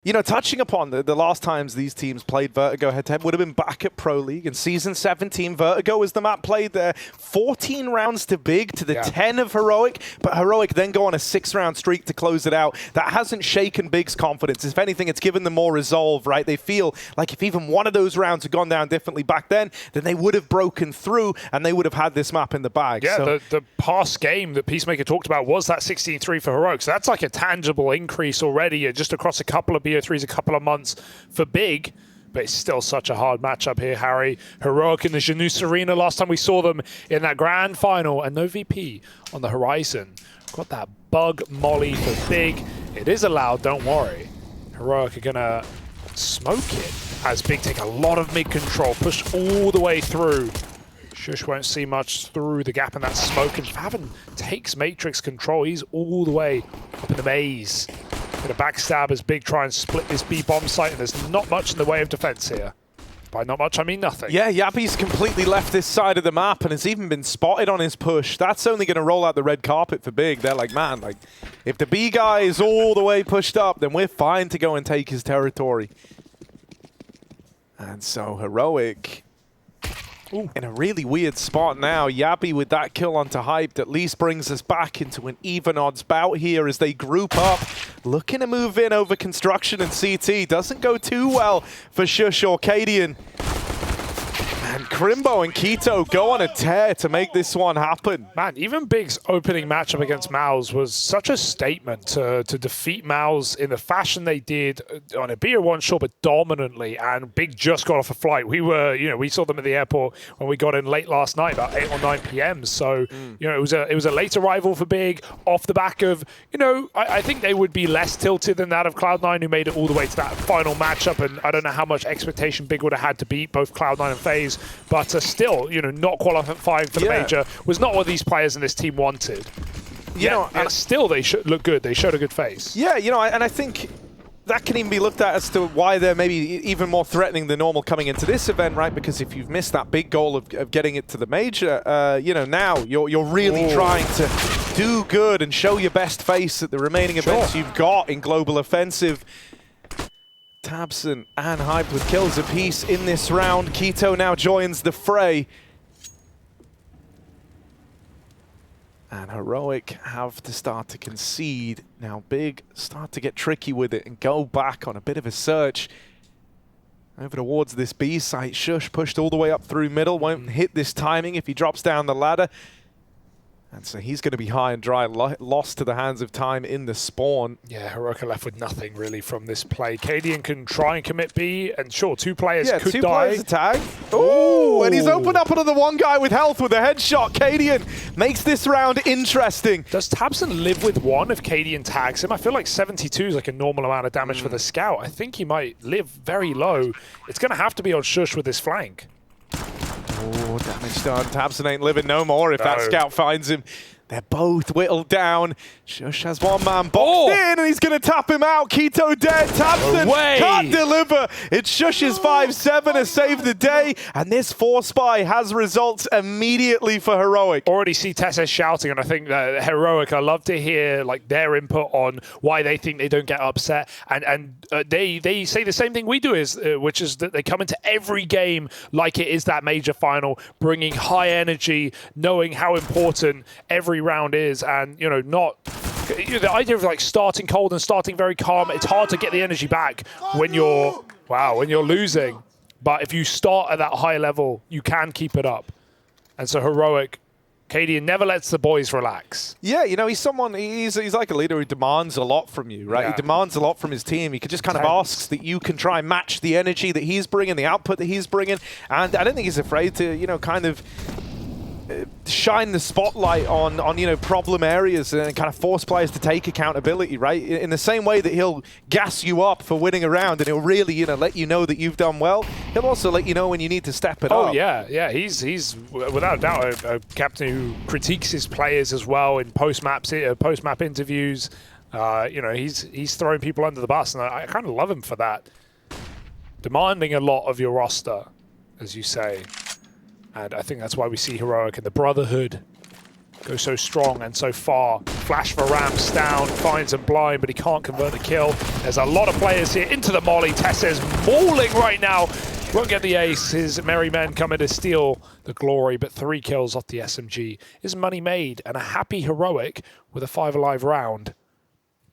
You know, touching upon the last times these teams played Vertigo head-to-head would have been back at Pro League. In Season 17, Vertigo was the map played there. 14 rounds to Big, to the 10 of Heroic, but Heroic then go on a 6-round streak to close it out. That hasn't shaken Big's confidence. If anything, it's given them more resolve, right? They feel like if even one of those rounds had gone down differently back then they would have broken through and they would have had this map in the bag. Yeah, so the past game that Peacemaker talked about was that 16-3 for Heroic. So that's like a tangible increase already just across a couple of BO3s, a couple of months for Big, but it's still such a hard matchup here, Harry. Heroic in the Janus Arena, last time we saw them in that grand final, and no VP on the horizon. Got that bug molly for Big. It is allowed, don't worry. Heroic are gonna smoke it as Big take a lot of mid control, push all the way through. Shush won't see much through the gap in that smoke, and Faven takes Matrix control. He's all the way up in the maze. Gonna backstab as Big try and split this B bomb site, and there's not much in the way of defense here. By not much, I mean nothing. Yeah, Yappy's completely left this side of the map and has even been spotted on his push. That's only going to roll out the red carpet for Big. They're like, man, like, if the B guy is all the way pushed up, then we're fine to go and take his territory. And so Heroic in a really weird spot now. Yappy with that kill onto Hyped at least brings us back into an even odds bout here as they group up. Looking to move in over Construction and CT. Doesn't go too well for Shush or Cadian. And Crimbo and Keto go on a tear to make this one happen. Man, even Big's opening matchup against Mouse was such a statement to defeat Mouse in the fashion they did on a BO1 sure, but dominantly. And Big just got off a flight. We were, we saw them at the airport when we got in late last night, about 8 or 9 p.m. So, it was a late arrival for Big off the back of, I think they would be less tilted than that of Cloud9, who made it all the way to that final matchup. And I don't know how much expectation Big would have had to beat both Cloud9 and FaZe. But still, not qualifying for the major was not what these players in this team wanted. And still they look good. They showed a good face. Yeah, and I think that can even be looked at as to why they're maybe even more threatening than normal coming into this event, right? Because if you've missed that big goal of getting it to the major, now you're really trying to do good and show your best face at the remaining events you've got in Global Offensive. tabseN and Hyped with kills apiece in this round. Keto now joins the fray. And Heroic have to start to concede. Now Big start to get tricky with it and go back on a bit of a search. Over towards this B site. Shush pushed all the way up through middle. Won't hit this timing if he drops down the ladder. And so he's going to be high and dry, lost to the hands of time in the spawn. Yeah, Heroic are left with nothing really from this play. Cadian can try and commit B, and sure, 2 players could die. Yeah, 2 players tag. Ooh, and he's opened up another one guy with health with a headshot. Cadian makes this round interesting. Does tabseN live with 1 if Cadian tags him? I feel like 72 is like a normal amount of damage for the scout. I think he might live very low. It's going to have to be on Shush with his flank. Oh, damage done. tabseN ain't living no more if that scout finds him. They're both whittled down. Shush has 1 man boxed in, and he's going to tap him out. Keto dead. tabseN can't deliver. It's Shush's 5-7 to save the day, and this 4-spy has results immediately for Heroic. Already see Tessa shouting, and I think that Heroic, I love to hear like their input on why they think they don't get upset, and they say the same thing we do, which is that they come into every game like it is that major final, bringing high energy, knowing how important every round is, and not the idea of like starting cold and starting very calm. It's hard to get the energy back when you're losing, but if you start at that high level, you can keep it up. And so Heroic, Cadian never lets the boys relax. Yeah, he's someone, he's like a leader who demands a lot from you, right? Yeah. He demands a lot from his team. He just kind of asks that you can try and match the energy that he's bringing, the output that he's bringing, and I don't think he's afraid to, kind of shine the spotlight on problem areas and kind of force players to take accountability, right? In the same way that he'll gas you up for winning a round and he'll really, let you know that you've done well, he'll also let you know when you need to step it up. Oh, yeah. He's without a doubt a captain who critiques his players as well in post-map interviews. He's throwing people under the bus, and I kind of love him for that. Demanding a lot of your roster, as you say. And I think that's why we see Heroic and the Brotherhood go so strong and so far. Flash for Ramps down, finds him blind, but he can't convert the kill. There's a lot of players here into the molly. Tessa's mauling right now. Won't get the ace. His merry men coming to steal the glory, but 3 kills off the SMG is money made, and a happy Heroic with a 5 alive round.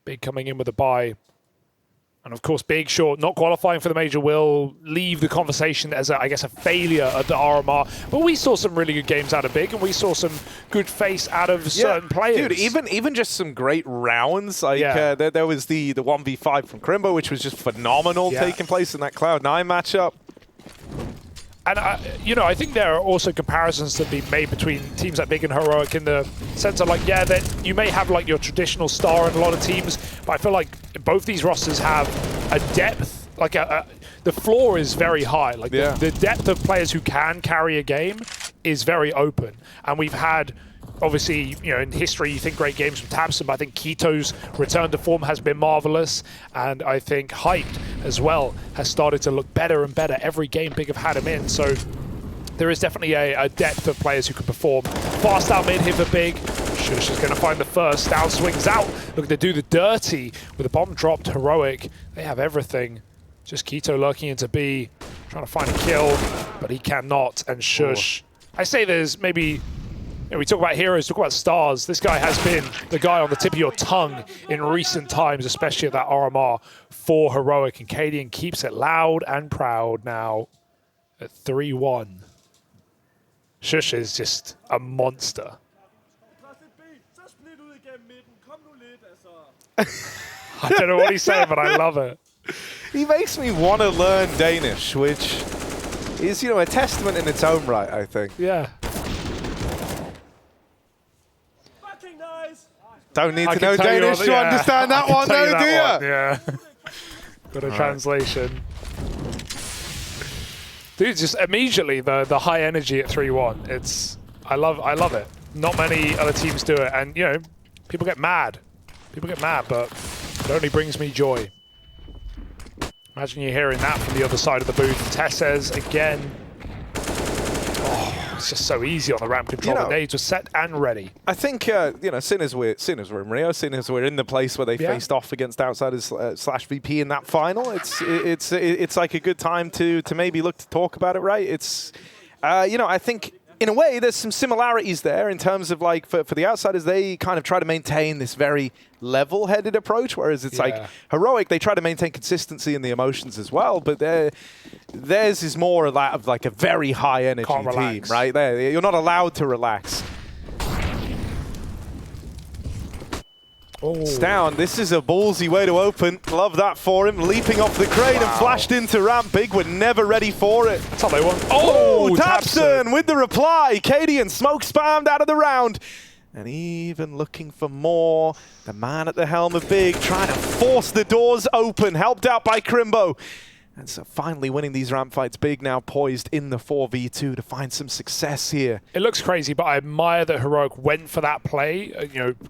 Big coming in with a buy. And of course, Big Short not qualifying for the major will leave the conversation as, I guess, a failure of the RMR. But we saw some really good games out of Big, and we saw some good face out of certain players. Dude, even just some great rounds. Like there was the 1v5 from Crimbo, which was just phenomenal taking place in that Cloud9 matchup. And, I think there are also comparisons to be made between teams like Big and Heroic in the sense of, like, that you may have, like, your traditional star in a lot of teams, but I feel like both these rosters have a depth, like, the floor is very high. Like, the depth of players who can carry a game is very open. And we've had, obviously, in history, you think great games from tabseN, but I think Keto's return to form has been marvelous, and I think Hyped as well has started to look better and better every game Big have had him in. So there is definitely a depth of players who can perform. Fast out mid here for Big. Shush is going to find the first. Down swings out. Looking to do the dirty with a bomb dropped. Heroic, they have everything. Just Keto lurking into B, trying to find a kill, but he cannot. And Shush, I say there's maybe... we talk about heroes, talk about stars. This guy has been the guy on the tip of your tongue in recent times, especially at that RMR for Heroic. And Cadian keeps it loud and proud now at 3-1. Shush is just a monster. I don't know what he's saying, but I love it. He makes me want to learn Danish, which is, a testament in its own right, I think. Yeah. Don't need to know Danish to understand that one, though, do you? Yeah. Got a translation. Dude, just immediately the high energy at 3-1. I love it. Not many other teams do it, and people get mad. People get mad, but it only brings me joy. Imagine you're hearing that from the other side of the booth. Tess says again. It's just so easy on the ramp control. The nades were set and ready. I think, seeing as we're in Rio, seeing as we're in the place where they faced off against Outsiders / VP in that final, it's like a good time to maybe look to talk about it, right? It's, I think in a way there's some similarities there in terms of, like, for the Outsiders, they kind of try to maintain this very level-headed approach, whereas it's like Heroic, they try to maintain consistency in the emotions as well, but theirs is more of that of, like, a very high-energy team, right? You're not allowed to relax. It's down. This is a ballsy way to open. Love that for him. Leaping off the crane and flashed into ramp. Big were never ready for it. That's how they want. tabseN with the reply. Cadian smoke spammed out of the round. And even looking for more. The man at the helm of Big trying to force the doors open. Helped out by Crimbo. And so finally winning these ramp fights. Big now poised in the 4v2 to find some success here. It looks crazy, but I admire that Heroic went for that play,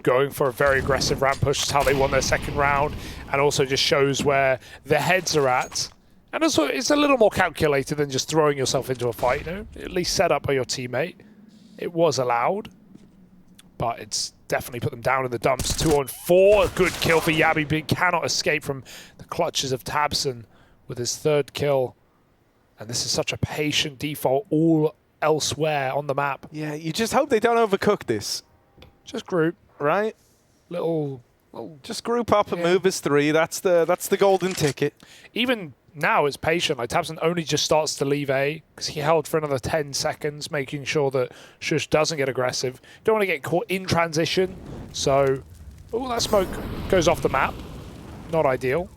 going for a very aggressive ramp push. Is how they won their second round, and also just shows where their heads are at. And also, it's a little more calculated than just throwing yourself into a fight, at least set up by your teammate. It was allowed, but it's definitely put them down in the dumps. 2-on-4, good kill for Yabby. Big cannot escape from the clutches of tabseN with his third kill. And this is such a patient default all elsewhere on the map. Yeah, you just hope they don't overcook this. Just group. Right? Little just group up and move as 3. That's the golden ticket. Even now it's patient. Like tabseN only just starts to leave A because he held for another 10 seconds, making sure that Shush doesn't get aggressive. Don't want to get caught in transition. So, that smoke goes off the map. Not ideal.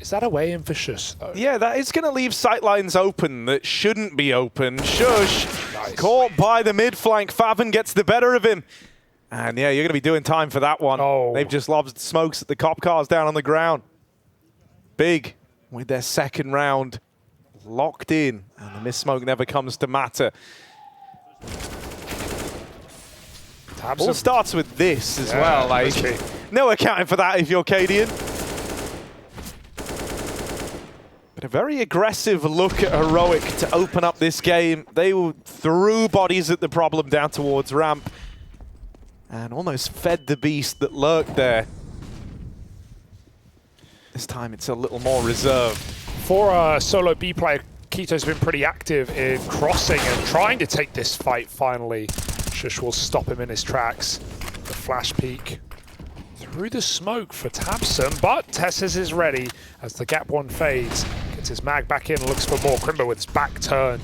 Is that a way in for Shush, though? Yeah, that is going to leave sightlines open that shouldn't be open. Shush caught by the mid flank. faveN gets the better of him. And yeah, you're going to be doing time for that one. They've just lobbed smokes at the cop cars down on the ground. Big with their second round locked in. And the miss smoke never comes to matter. All starts with this as well. Like, no accounting for that if you're Cadian. But a very aggressive look at Heroic to open up this game. They threw bodies at the problem down towards ramp. and almost fed the beast that lurked there. This time it's a little more reserved. For a solo B player, Keto's been pretty active in crossing and trying to take this fight finally. Shush will stop him in his tracks. The flash peek through the smoke for tabseN, but Tesses is ready as the gap one fades. Gets his mag back in, looks for more. Crimbo with his back turned.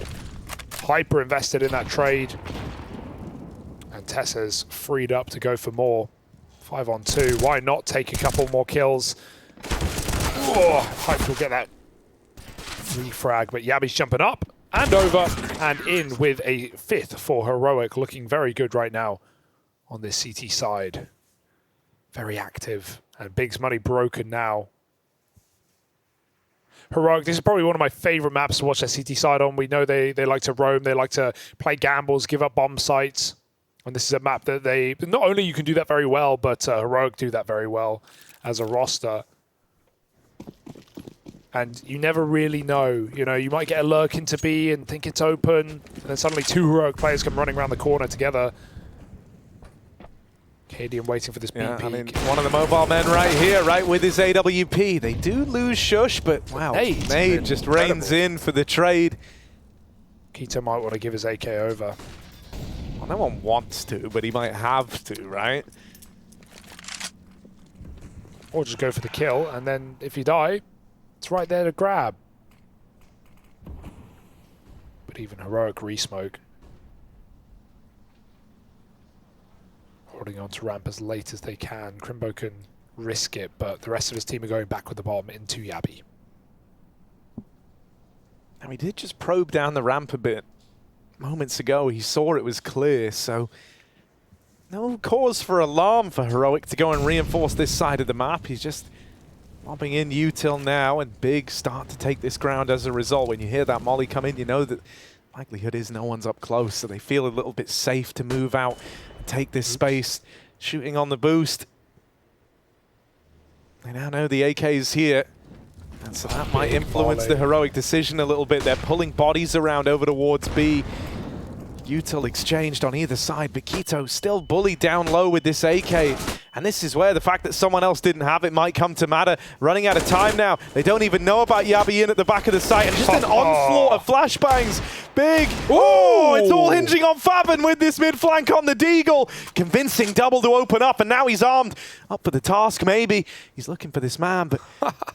Hyper invested in that trade. And Tesses freed up to go for more. 5-on-2, why not take a couple more kills? Oh, Hyper will get that refrag, but Yabi's jumping up and over and in with a 5th for Heroic, looking very good right now on this CT side. Very active, and Big's money broken now. Heroic, this is probably one of my favorite maps to watch their CT side on. We know they like to roam, they like to play gambles, give up bomb sites. And this is a map that they, not only you can do that very well, but Heroic do that very well as a roster. And you never really know. You know, you might get a lurk into B and think it's open, and then suddenly 2 Heroic players come running around the corner together. Cadian waiting for this B peek. I mean, one of the mobile men right here, right with his AWP. They do lose Shush, but wow, Nade just reins in for the trade. Keto might want to give his AK over. Well, no one wants to, but he might have to, right? Or just go for the kill, and then if you die, it's right there to grab. But even Heroic re-smoke. Holding on to ramp as late as they can. Crimbo can risk it, but the rest of his team are going back with the bomb into Yabi. And he did just probe down the ramp a bit. Moments ago, he saw it was clear, so no cause for alarm for Heroic to go and reinforce this side of the map. He's just lobbing in util now, and Big start to take this ground as a result. When you hear that molly come in, you know that likelihood is no one's up close, so they feel a little bit safe to move out and take this space. Shooting on the boost. They now know the AK is here, and so that might influence the Heroic decision a little bit. They're pulling bodies around over towards B. Util exchanged on either side, but Keto still bullied down low with this AK. And this is where the fact that someone else didn't have it might come to matter. Running out of time now. They don't even know about Yabi in at the back of the site. And just an onslaught of flashbangs. Big. Oh, it's all hinging on faveN with this mid flank on the Deagle. Convincing Double to open up, and now he's armed. Up for the task, maybe. He's looking for this man, but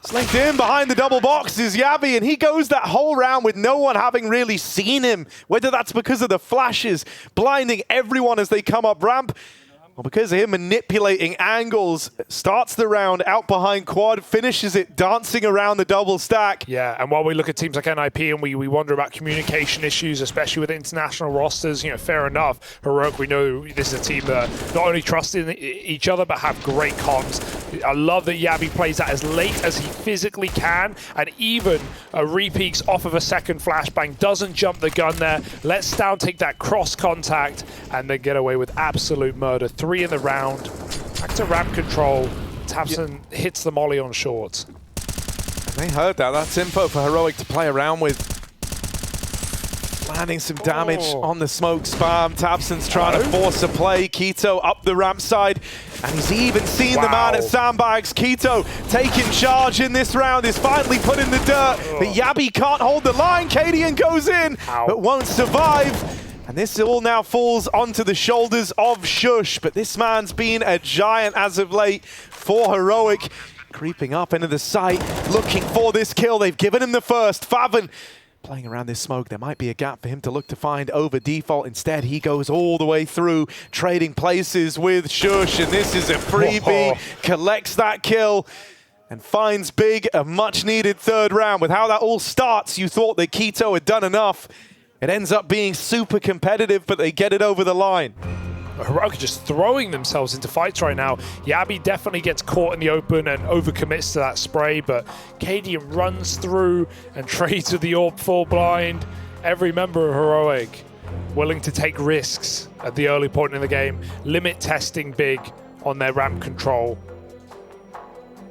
slinked in behind the double box is Yabi, and he goes that whole round with no one having really seen him. Whether that's because of the flashes, blinding everyone as they come up ramp, or because of him manipulating angles, starts the round out behind quad, finishes it dancing around the double stack. Yeah, and while we look at teams like NIP and we wonder about communication issues, especially with international rosters, you know, fair enough. Heroic, we know this is a team that not only trust in each other, but have great comms. I love that Yabi plays that as late as he physically can, and even re-peeks off of a second flashbang, doesn't jump the gun there, lets Down take that cross contact, and then get away with absolute murder. 3 in the round. Back to ramp control. tabseN hits the molly on short. And they heard that. That's info for Heroic to play around with. Landing some damage on the smoke spam. tabseN's trying to force a play. Keto up the ramp side. And he's even seen the man at sandbags. Keto taking charge in this round. Is finally put in the dirt. But Yabi can't hold the line. Cadian goes in, but won't survive. And this all now falls onto the shoulders of Shush. But this man's been a giant as of late for Heroic. Creeping up into the site, looking for this kill. They've given him the first. faveN playing around this smoke. There might be a gap for him to look to find over default. Instead, he goes all the way through, trading places with Shush. And this is a freebie. Collects that kill and finds Big a much-needed third round. With how that all starts, you thought that Keto had done enough. It ends up being super competitive, but they get it over the line. Heroic are just throwing themselves into fights right now. Yabi definitely gets caught in the open and overcommits to that spray, but Cadian runs through and trades with the AWP full blind. Every member of Heroic willing to take risks at the early point in the game, limit testing Big on their ramp control.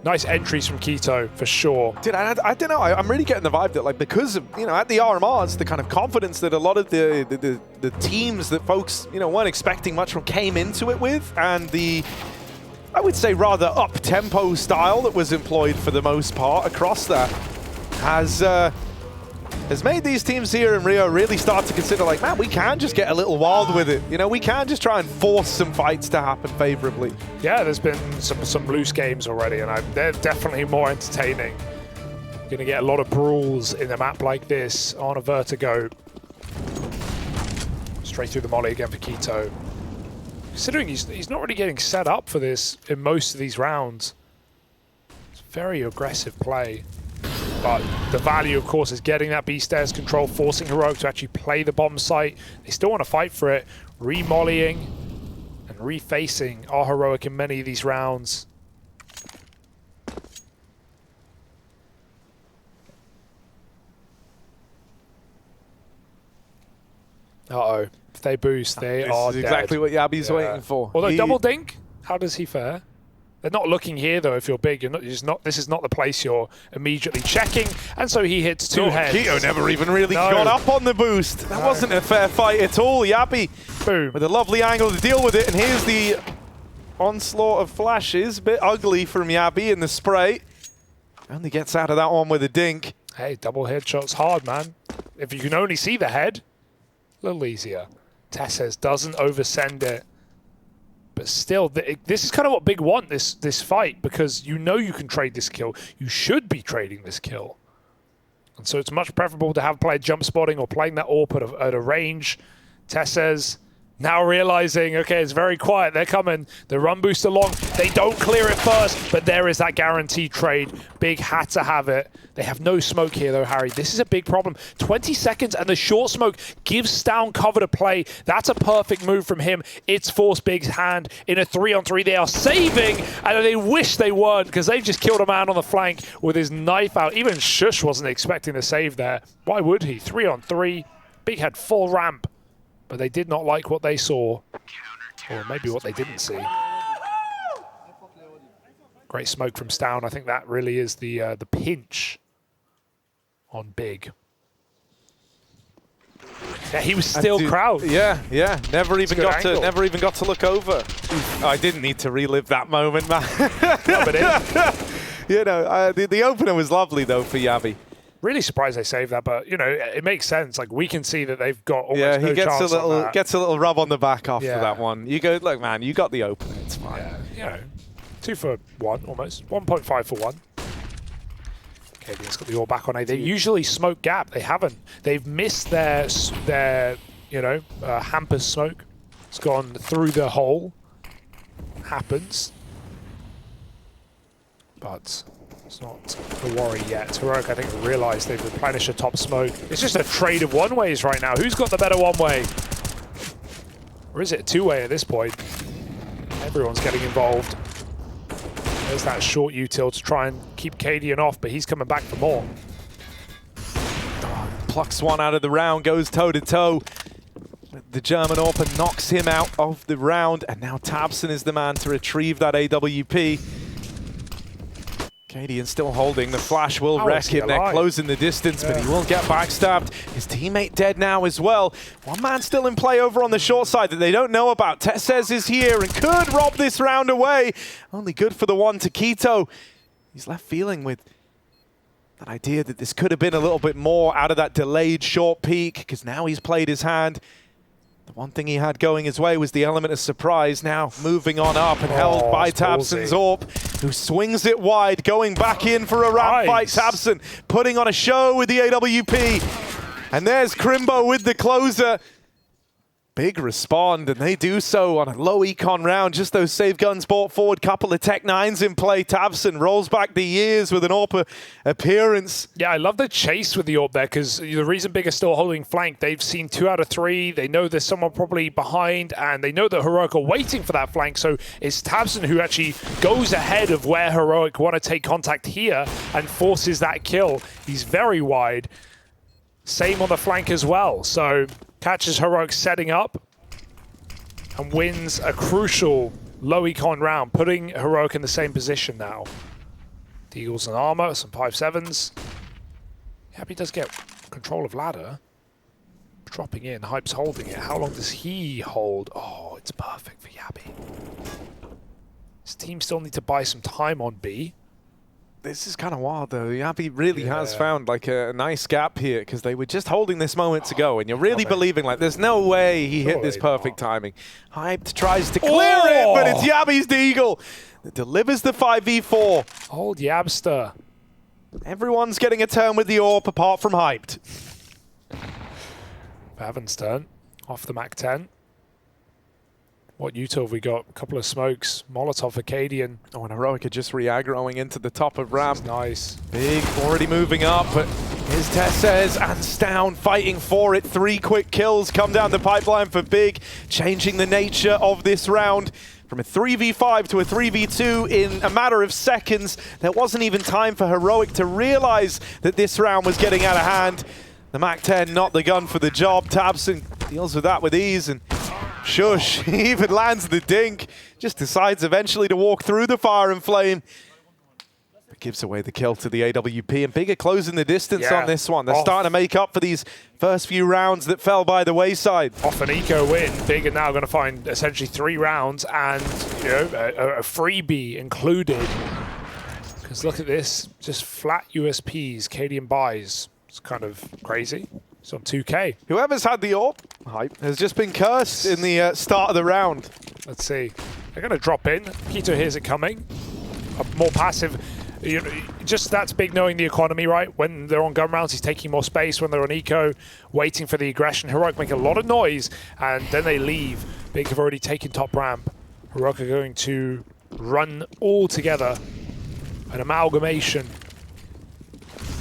Nice entries from Quito, for sure. Dude, I don't know. I'm really getting the vibe that, like, because of, you know, at the RMRs, the kind of confidence that a lot of the teams that folks, you know, weren't expecting much from came into it with, and the, I would say, rather up-tempo style that was employed for the most part across that has made these teams here in Rio really start to consider, like, man, we can just get a little wild with it. You know, we can just try and force some fights to happen favorably. Yeah, there's been some loose games already, and they're definitely more entertaining. Going to get a lot of brawls in a map like this on a Vertigo. Straight through the molly again for Quito. Considering he's not really getting set up for this in most of these rounds. It's very aggressive play. But the value, of course, is getting that B stairs control, forcing Heroic to actually play the bomb site. They still want to fight for it, re-mollying and refacing our Heroic in many of these rounds. Uh-oh. If they boost, they are This is exactly what Yabi's waiting for. Although double dink, how does he fare? They're not looking here, though. If you're big, this is not the place you're immediately checking. And so he hits two heads. Quito never even really got up on the boost. That wasn't a fair fight at all. Yabi, boom, with a lovely angle to deal with it. And here's the onslaught of flashes. A bit ugly from Yabi in the spray. Only gets out of that one with a dink. Hey, double headshot's hard, man. If you can only see the head, a little easier. Tesses doesn't oversend it. But still, this is kind of what Big want, this fight, because you know you can trade this kill. You should be trading this kill. And so it's much preferable to have played jump spotting or playing that AWP at a range. Tesses now realizing, okay, it's very quiet. They're coming. The run boost along. They don't clear it first, but there is that guaranteed trade. Big had to have it. They have no smoke here, though, Harry. This is a big problem. 20 seconds, and the short smoke gives Stown cover to play. That's a perfect move from him. It's forced Big's hand in a 3-on-3. They are saving, and they wish they weren't, because they've just killed a man on the flank with his knife out. Even Shush wasn't expecting the save there. Why would he? 3-on-3. Big had full ramp. But they did not like what they saw, or maybe what they didn't see. Great smoke from Stown. I think that really is the pinch on Big. Yeah, he was still crouched. Yeah. Never even got to look over. I didn't need to relive that moment, man. You know, the opener was lovely though for Yabi. Really surprised they saved that, but you know it makes sense. Like we can see that they've got almost no chance. He gets a little rub on the back after that one. You go, look, man, you got the opener. It's fine. Yeah, you know, 2 for 1 almost, 1.5 for 1. KD's got the all back on A. They usually smoke gap. They haven't. They've missed their hamper smoke. It's gone through the hole. Happens, but it's not the worry yet. Heroic, I think, realised they've replenished a top smoke. It's just a trade of one-ways right now. Who's got the better one-way? Or is it a two-way at this point? Everyone's getting involved. There's that short util to try and keep Cadian off, but he's coming back for more. Plucks one out of the round, goes toe-to-toe. The German AWP knocks him out of the round, and now Tabson is the man to retrieve that AWP. Cadian still holding. The flash will wreck him. They're closing the distance, but he will get backstabbed. His teammate dead now as well. One man still in play over on the short side that they don't know about. Tesses is here and could rob this round away. Only good for the one to Quito. He's left feeling with that idea that this could have been a little bit more out of that delayed short peak, because now he's played his hand. The one thing he had going his way was the element of surprise. Now moving on up and held by Tabson's AWP, who swings it wide, going back in for a ramp fight. Tabson putting on a show with the AWP. And there's Crimbo with the closer. Big respond, and they do so on a low econ round. Just those save guns brought forward, couple of Tech 9s in play. Tabson rolls back the years with an AWP appearance. Yeah, I love the chase with the AWP there, because the reason Big is still holding flank, they've seen 2 out of 3. They know there's someone probably behind, and they know that Heroic are waiting for that flank. So it's Tabson who actually goes ahead of where Heroic want to take contact here and forces that kill. He's very wide. Same on the flank as well. So catches Heroic setting up and wins a crucial low econ round, putting Heroic in the same position now. Deagles and armor, some 5.7s. Yabi does get control of ladder. Dropping in, Hype's holding it. How long does he hold? Oh, it's perfect for Yabi. His team still need to buy some time on B. This is kind of wild, though. Yabi really has found like a nice gap here because they were just holding this moments ago, and you're really believing like there's no way he hit this perfect timing. Hyped tries to clear it, but it's Yabi's Deagle that delivers the 5v4. Old Yabster. Everyone's getting a turn with the AWP apart from Hyped. Faven's turn. Off the Mac 10. What util have we got? A couple of smokes. Molotov, Acadian. Oh, and Heroic are just re-aggroing into the top of ramp. Nice. Big already moving up, but here's Tesses and Stown fighting for it. 3 quick kills come down the pipeline for Big, changing the nature of this round. From a 3v5 to a 3v2 in a matter of seconds. There wasn't even time for Heroic to realize that this round was getting out of hand. The Mac 10 not the gun for the job. Tabson deals with that with ease, and Shush, he even lands the dink. Just decides eventually to walk through the fire and flame. But gives away the kill to the AWP, and Big are closing the distance on this one. They're starting to make up for these first few rounds that fell by the wayside. Off an eco win, Big are now going to find essentially 3 rounds and a freebie included. Because look at this, just flat USPs, Cadian buys. It's kind of crazy. It's on 2K. Whoever's had the AWP Hype has just been cursed in the start of the round. Let's see. They're going to drop in. Keto hears it coming. A more passive. Just that's Big knowing the economy, right? When they're on gun rounds, he's taking more space. When they're on eco, waiting for the aggression. Heroic make a lot of noise, and then they leave. Big have already taken top ramp. Heroic are going to run all together. An amalgamation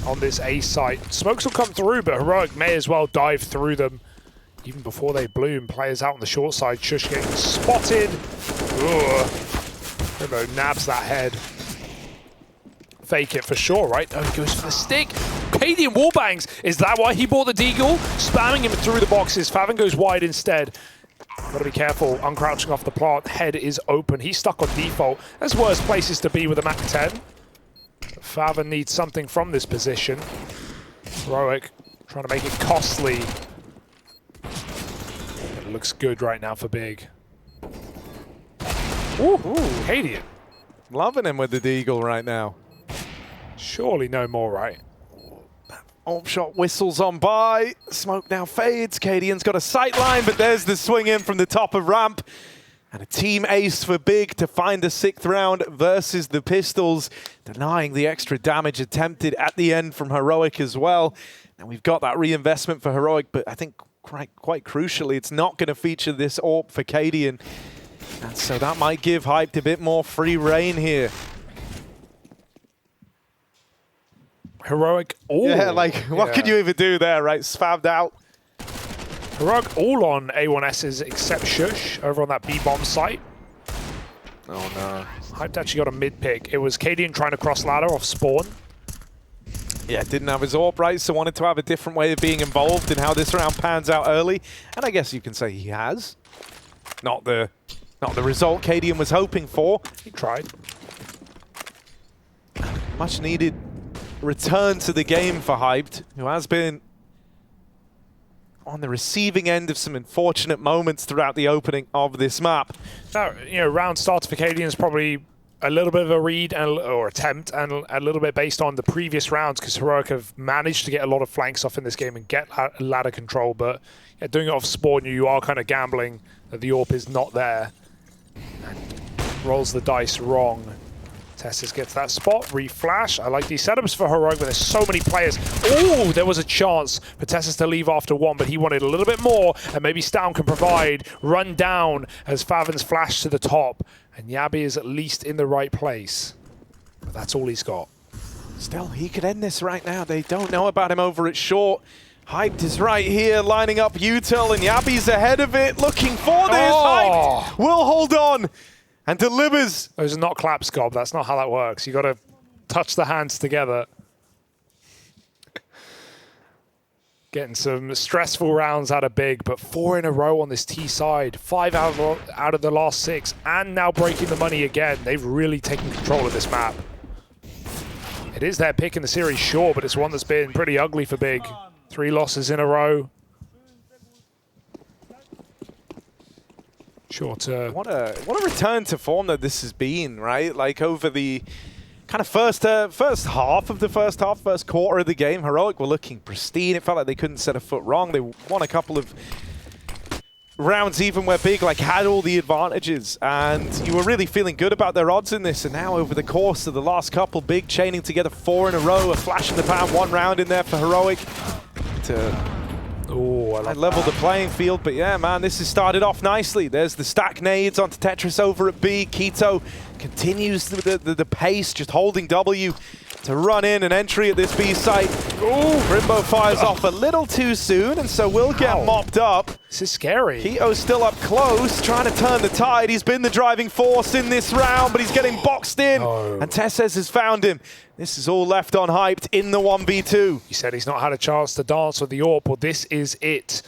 on this A site. Smokes will come through, but Heroic may as well dive through them even before they bloom. Players out on the short side. Shush getting spotted. Rimo nabs that head. Fake it for sure, right? Oh, he goes for the stick. Cadian wallbangs. Is that why he bought the Deagle? Spamming him through the boxes. Faven goes wide instead. Gotta be careful. Uncrouching off the plant. Head is open. He's stuck on default. There's worse places to be with a Mac 10. Faven needs something from this position. Heroic trying to make it costly. It looks good right now for Big. Ooh, Cadian. Loving him with the Deagle right now. Surely no more, right? AWP shot whistles on by. Smoke now fades. Cadian's got a sight line, but there's the swing in from the top of ramp. And a team ace for Big to find the 6th round versus the Pistols, denying the extra damage attempted at the end from Heroic as well. And we've got that reinvestment for Heroic, but I think quite crucially, it's not going to feature this AWP for Cadian. And so that might give Hyped a bit more free reign here. Heroic all. Yeah, like, what could you even do there, right? Spammed out. Heroic all on A1S's except Shush over on that B-bomb site. Oh no. Hyped actually got a mid pick. It was Cadian trying to cross ladder off spawn. Yeah, didn't have his AWP right, so wanted to have a different way of being involved in how this round pans out early. And I guess you can say he has. Not the result Cadian was hoping for. He tried. Much needed return to the game for Hyped, who has been on the receiving end of some unfortunate moments throughout the opening of this map. Now, round starts for Cadian is probably a little bit of a read or attempt, and a little bit based on the previous rounds, because Heroic have managed to get a lot of flanks off in this game and get ladder control, but doing it off spawn, you are kind of gambling that the AWP is not there. And rolls the dice wrong. Testis gets that spot, reflash. I like these setups for Heroic, but there's so many players. Oh, there was a chance for Testis to leave after 1, but he wanted a little bit more, and maybe Stown can provide. Run down as Faven's flash to the top, and Yabi is at least in the right place. But that's all he's got. Still, he could end this right now. They don't know about him over at short. Hyped is right here, lining up util, and Yabi's ahead of it, looking for this. Hyped will hold on. And delivers. Those are not claps, Gob. That's not how that works. You got to touch the hands together. Getting some stressful rounds out of Big, but 4 in a row on this T side. 5 out of the last 6, and now breaking the money again. They've really taken control of this map. It is their pick in the series, sure, but it's one that's been pretty ugly for Big. 3 losses in a row. What a return to form that this has been, right? Like over the kind of first half of the first quarter of the game, Heroic were looking pristine. It felt like they couldn't set a foot wrong. They won a couple of rounds even where Big like had all the advantages, and you were really feeling good about their odds in this. And now over the course of the last couple, Big chaining together 4 in a row, a flash in the pan, 1 round in there for Heroic to I leveled the playing field. But yeah, man, this has started off nicely. There's the stack nades onto Tetris over at B. Keto continues the pace, just holding W to run in an entry at this B site. Ooh, Rimbo fires off a little too soon, and so will get mopped up. This is scary. Keto's still up close, trying to turn the tide. He's been the driving force in this round, but he's getting boxed in. And Tesses has found him. This is all left on Hyped in the 1v2. He said he's not had a chance to dance with the AWP. Well, this is it.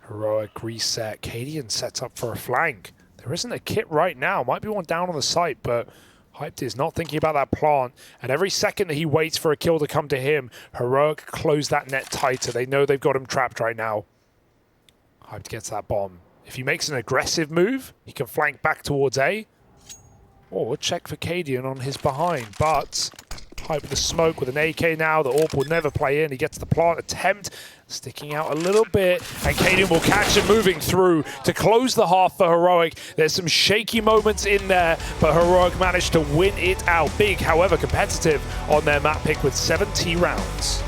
Heroic reset. Cadian sets up for a flank. There isn't a kit right now. Might be one down on the site, but Hyped is not thinking about that plant. And every second that he waits for a kill to come to him, Heroic close that net tighter. They know they've got him trapped right now. Hyped gets that bomb. If he makes an aggressive move, he can flank back towards A. Or check for Cadian on his behind. But Hyped with the smoke with an AK now. The AWP will never play in. He gets the plant attempt, sticking out a little bit. And Cadian will catch him moving through to close the half for Heroic. There's some shaky moments in there, but Heroic managed to win it out. Big, however, competitive on their map pick with 70 rounds.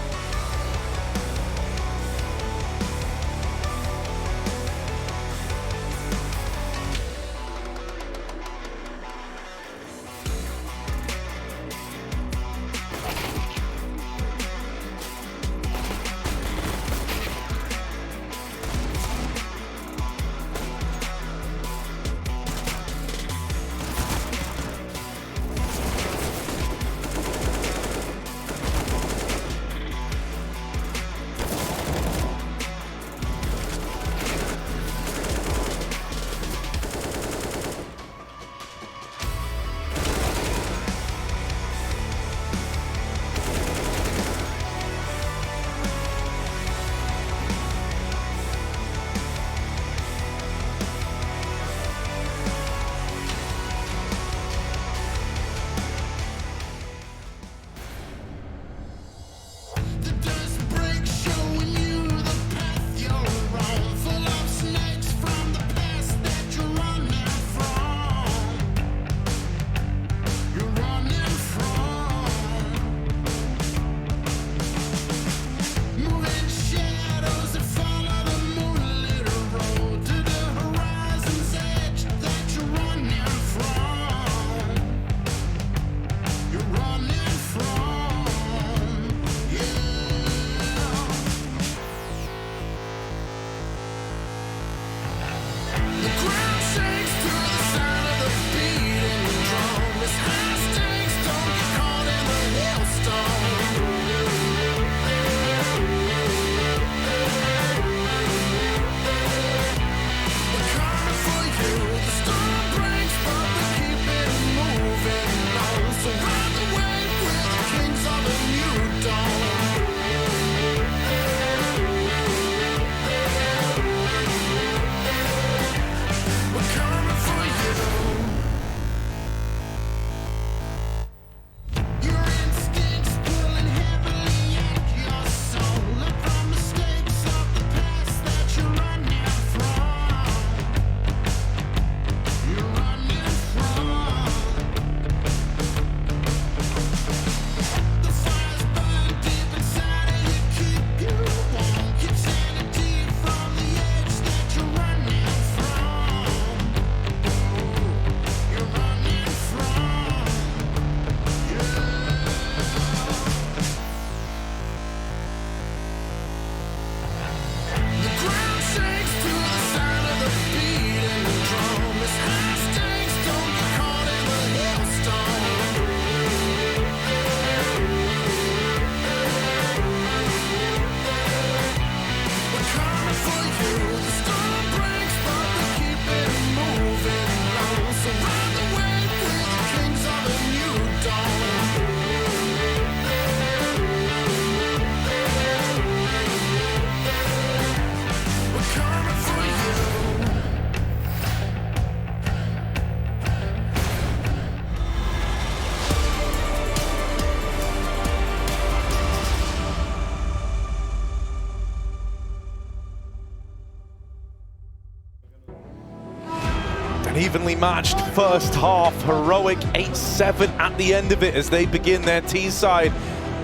Evenly matched first half. Heroic 8-7 at the end of it as they begin their T-side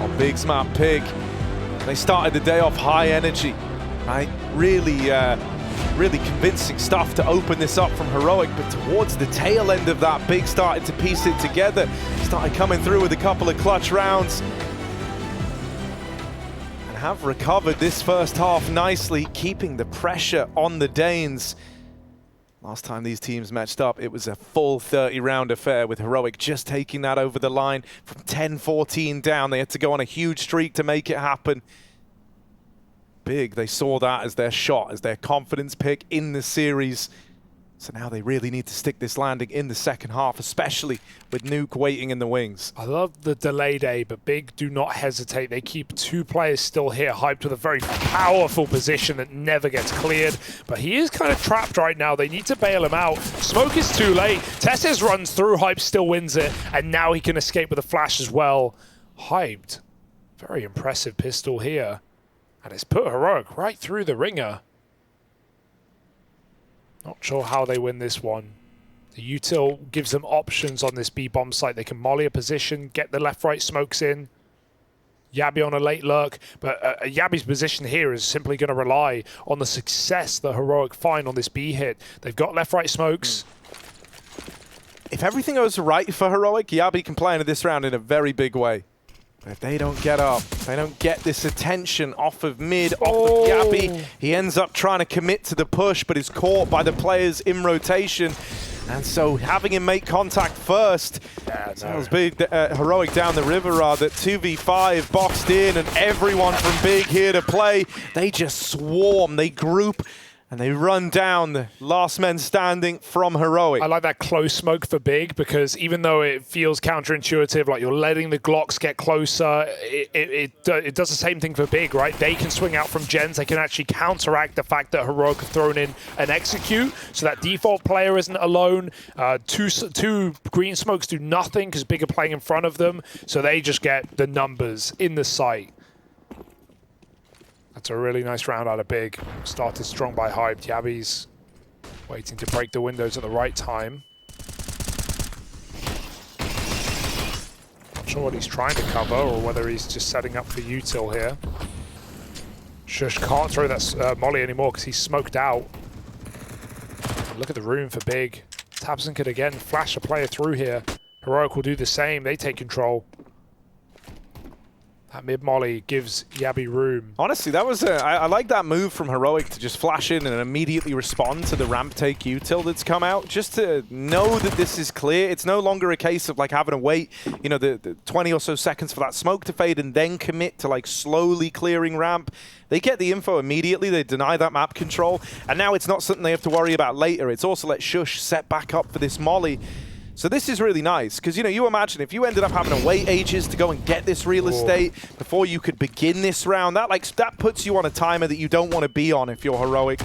on Big's map Pig. They started the day off high energy, right? Really convincing stuff to open this up from Heroic, but towards the tail end of that, Big started to piece it together. Started coming through with a couple of clutch rounds. And have recovered this first half nicely, keeping the pressure on the Danes. Last time these teams matched up, it was a full 30-round affair with Heroic just taking that over the line from 10-14 down. They had to go on a huge streak to make it happen. Big, they saw that as their shot, as their confidence pick in the series. So now they really need to stick this landing in the second half, especially with Nuke waiting in the wings. I love the delayed A, but Big do not hesitate. They keep two players still here, Hyped with a very powerful position that never gets cleared. But he is kind of trapped right now. They need to bail him out. Smoke is too late. Testes runs through, Hyped still wins it, and now he can escape with a flash as well. Hyped, very impressive pistol here. And it's put Heroic right through the ringer. Not sure how they win this one. The util gives them options on this B bomb site. They can molly a position, get the left-right smokes in. Yabi on a late lurk, but Yabi's position here is simply going to rely on the success that Heroic find on this B hit. They've got left-right smokes. If everything goes right for Heroic, Yabi can play into this round in a very big way. But if they don't get up, they don't get this attention off of mid, off of Yabi, he ends up trying to commit to the push, but is caught by the players in rotation. And so having him make contact first, sounds big. Heroic down the river rather, 2v5 boxed in, and everyone from Big here to play. They just swarm, they group, and they run down the last men standing from Heroic. I like that close smoke for Big, because even though it feels counterintuitive, like you're letting the Glocks get closer, it does the same thing for Big, right? They can swing out from gens. They can actually counteract the fact that Heroic have thrown in an execute, so that default player isn't alone. Two green smokes do nothing because Big are playing in front of them, so they just get the numbers in the site. That's a really nice round out of Big. Started strong by Hyped. Yabi's waiting to break the windows at the right time. Not sure what he's trying to cover or whether he's just setting up for util here. Shush can't throw that molly anymore because he's smoked out. Look at the room for Big. tabseN could again flash a player through here. Heroic will do the same. They take control. That mid-molly gives Yabi room. Honestly, that was I like that move from Heroic to just flash in and immediately respond to the ramp take util that's come out. Just to know that this is clear. It's no longer a case of like having to wait, you know, the 20 or so seconds for that smoke to fade and then commit to like slowly clearing ramp. They get the info immediately, they deny that map control, and now it's not something they have to worry about later. It's also let Shush set back up for this molly. So this is really nice, because, you know, you imagine if you ended up having to wait ages to go and get this real estate before you could begin this round, that puts you on a timer that you don't want to be on if you're Heroic.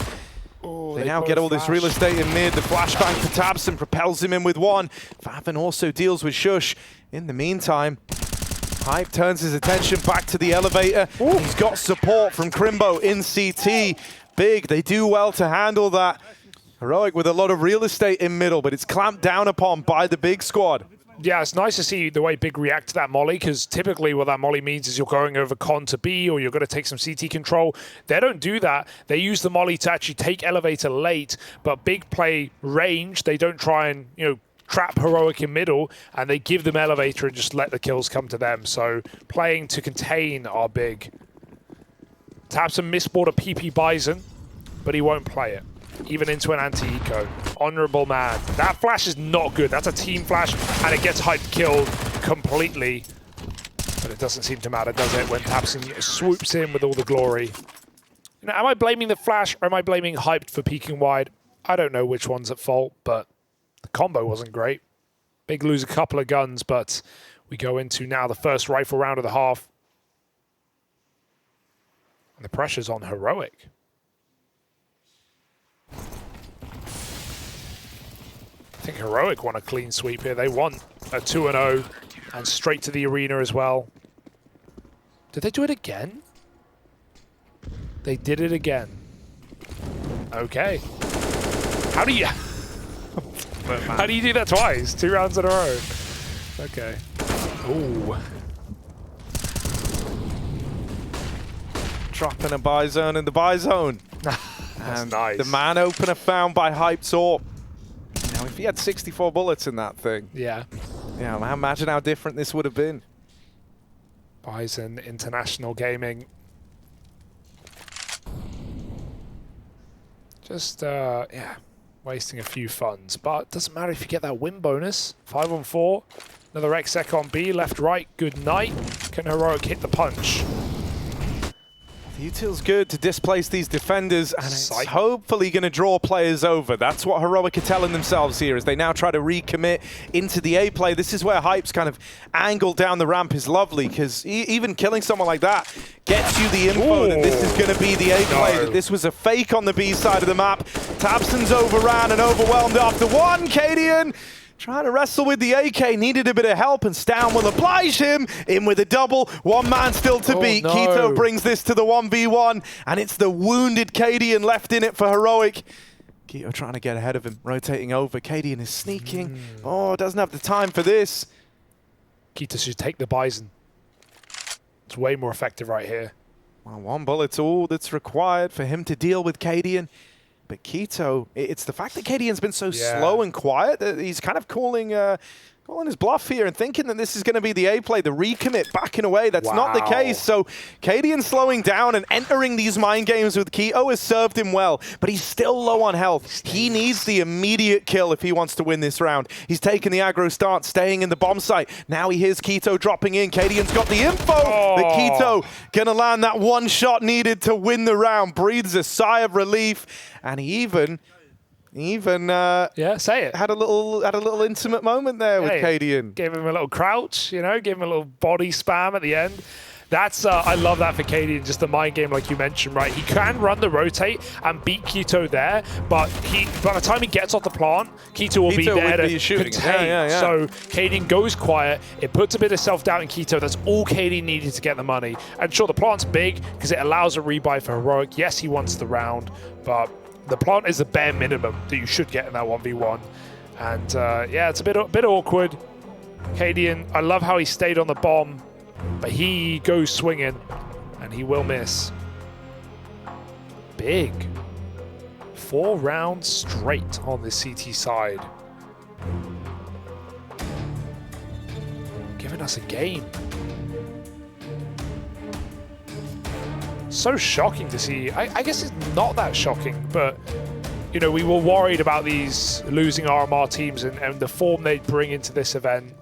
They now get all this real estate in mid. The flashbang for tabseN propels him in with one. Favin also deals with Shush. In the meantime, Hype turns his attention back to the elevator. He's got support from Crimbo in CT. Big, they do well to handle that. Heroic with a lot of real estate in middle, but it's clamped down upon by the Big squad. Yeah, it's nice to see the way Big react to that molly, because typically what that molly means is you're going over con to B or you're going to take some CT control. They don't do that. They use the molly to actually take elevator late, but Big play range. They don't try and, you know, trap Heroic in middle, and they give them elevator and just let the kills come to them. So playing to contain our Big. tabseN misbought a PP Bison, but he won't play it. Even into an anti-eco. Honorable man. That flash is not good. That's a team flash, and it gets Hyped killed completely. But it doesn't seem to matter, does it, when tabseN swoops in with all the glory. You know, am I blaming the flash, or am I blaming Hyped for peeking wide? I don't know which one's at fault, but the combo wasn't great. Big lose a couple of guns, but we go into now the first rifle round of the half. And the pressure's on Heroic. I think Heroic want a clean sweep here. They want a 2-0 and straight to the arena as well. Did they do it again? They did it again. Okay. How do you... How do you do that twice? 2 rounds in a row. Okay. Ooh. Dropping a buy zone in the buy zone. That's and nice. The man opener found by Hype's AWP. Now, if he had 64 bullets in that thing, yeah, imagine how different this would have been. Bison International Gaming. Just, yeah, wasting a few funds. But it doesn't matter if you get that win bonus. 5 on 4. Another exec on B. Left, right. Good night. Can Heroic hit the punch? The util's good to displace these defenders, and it's Psych. hopefully going to draw players over. That's what Heroic are telling themselves here as they now try to recommit into the A play. This is where Hype's kind of angle down the ramp is lovely, because even killing someone like that gets you the info that this is going to be the A play, that this was a fake on the B side of the map. tabseN's overran and overwhelmed after one. Cadian trying to wrestle with the AK, needed a bit of help, and Stown will oblige him. In with a double, one man still to beat. No. Keto brings this to the 1v1, and it's the wounded Cadian left in it for Heroic. Keto trying to get ahead of him, rotating over. Cadian is sneaking. Oh, doesn't have the time for this. Keto should take the Bison. It's way more effective right here. Well, 1 bullet's all that's required for him to deal with Cadian. But Keto, it's the fact that Cadian's been so slow and quiet that he's kind of calling his bluff here and thinking that this is going to be the A play, the recommit, backing away. That's not the case. So Cadian slowing down and entering these mind games with Keto has served him well, but he's still low on health. He needs the immediate kill if he wants to win this round. He's taking the aggro stance, staying in the bomb site. Now he hears Keto dropping in. Cadian's got the info, but Keto gonna land that one shot needed to win the round. Breathes a sigh of relief, and he even yeah, say it. had a little intimate moment there with Cadian. Gave him a little crouch, you know, gave him a little body spam at the end. That's I love that for Cadian, just the mind game like you mentioned, right? He can run the rotate and beat Keto there, but by the time he gets off the plant, Keto will be there to contain. So Cadian goes quiet. It puts a bit of self-doubt in Keto. That's all Cadian needed to get the money. And sure, the plant's big because it allows a rebuy for Heroic. Yes, he wants the round, but the plant is the bare minimum that you should get in that 1v1. And yeah, it's a bit awkward. Cadian, I love how he stayed on the bomb, but he goes swinging, and he will miss. Big. 4 rounds straight on the CT side. Giving us a game. So shocking to see. I guess it's not that shocking, but you know, we were worried about these losing RMR teams and the form they'd bring into this event.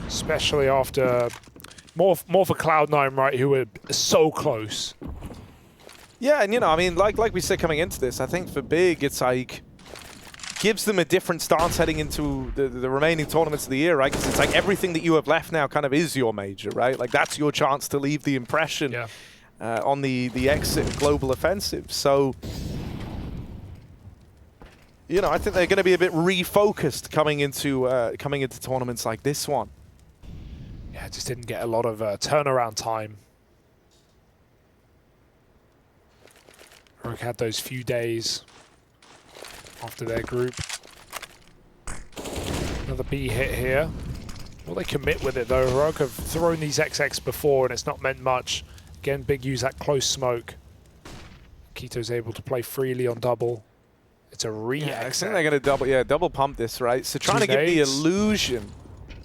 Especially after more for Cloud9, right, who were so close. Yeah, and you know, I mean, like we said coming into this, I think for Big, it's like gives them a different stance heading into the remaining tournaments of the year, right? Because it's like everything that you have left now kind of is your major, right? Like that's your chance to leave the impression on the exit global offensive. So, you know, I think they're going to be a bit refocused coming into tournaments like this one. Yeah, just didn't get a lot of turnaround time. Rook had those few days after their group. Another B hit here. Will they commit with it though? Heroic have thrown these XX before and it's not meant much. Again, Big use that close smoke. Keto's able to play freely on double. It's a re-XX. I think they're going to double pump this, right? So trying to give the illusion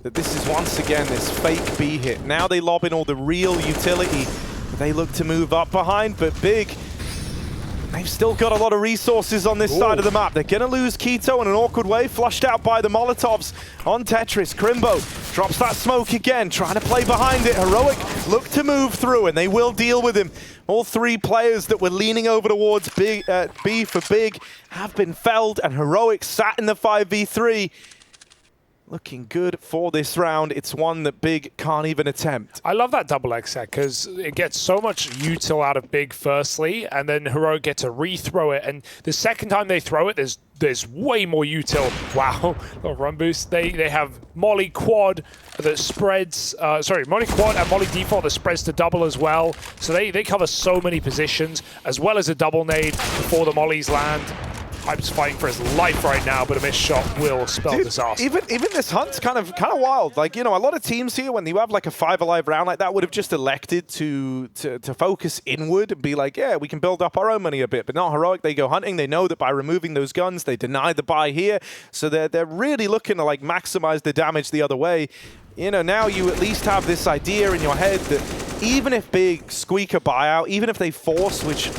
that this is once again this fake B hit. Now they lob in all the real utility. They look to move up behind, but Big, they've still got a lot of resources on this side of the map. They're going to lose Keto in an awkward way, flushed out by the Molotovs on Tetris. Crimbo drops that smoke again, trying to play behind it. Heroic look to move through, and they will deal with him. All 3 players that were leaning over towards B for Big have been felled, and Heroic sat in the 5v3. Looking good for this round. It's one that Big can't even attempt. I love that double exec because it gets so much util out of Big firstly, and then Heroic get to rethrow it. And the second time they throw it, there's way more util. Wow, little run boost. They have Molly quad that spreads, Molly quad and Molly default that spreads to double as well. So they cover so many positions, as well as a double nade before the mollies land. Hype's fighting for his life right now, but a missed shot will spell disaster. Even this hunt's kind of wild. Like, you know, a lot of teams here, when you have like a 5 alive round like that, would have just elected to focus inward and be like, yeah, we can build up our own money a bit. But not Heroic. They go hunting. They know that by removing those guns, they deny the buy here. So they're really looking to like maximize the damage the other way. You know, now you at least have this idea in your head that even if Big squeak a buyout, even if they force, which,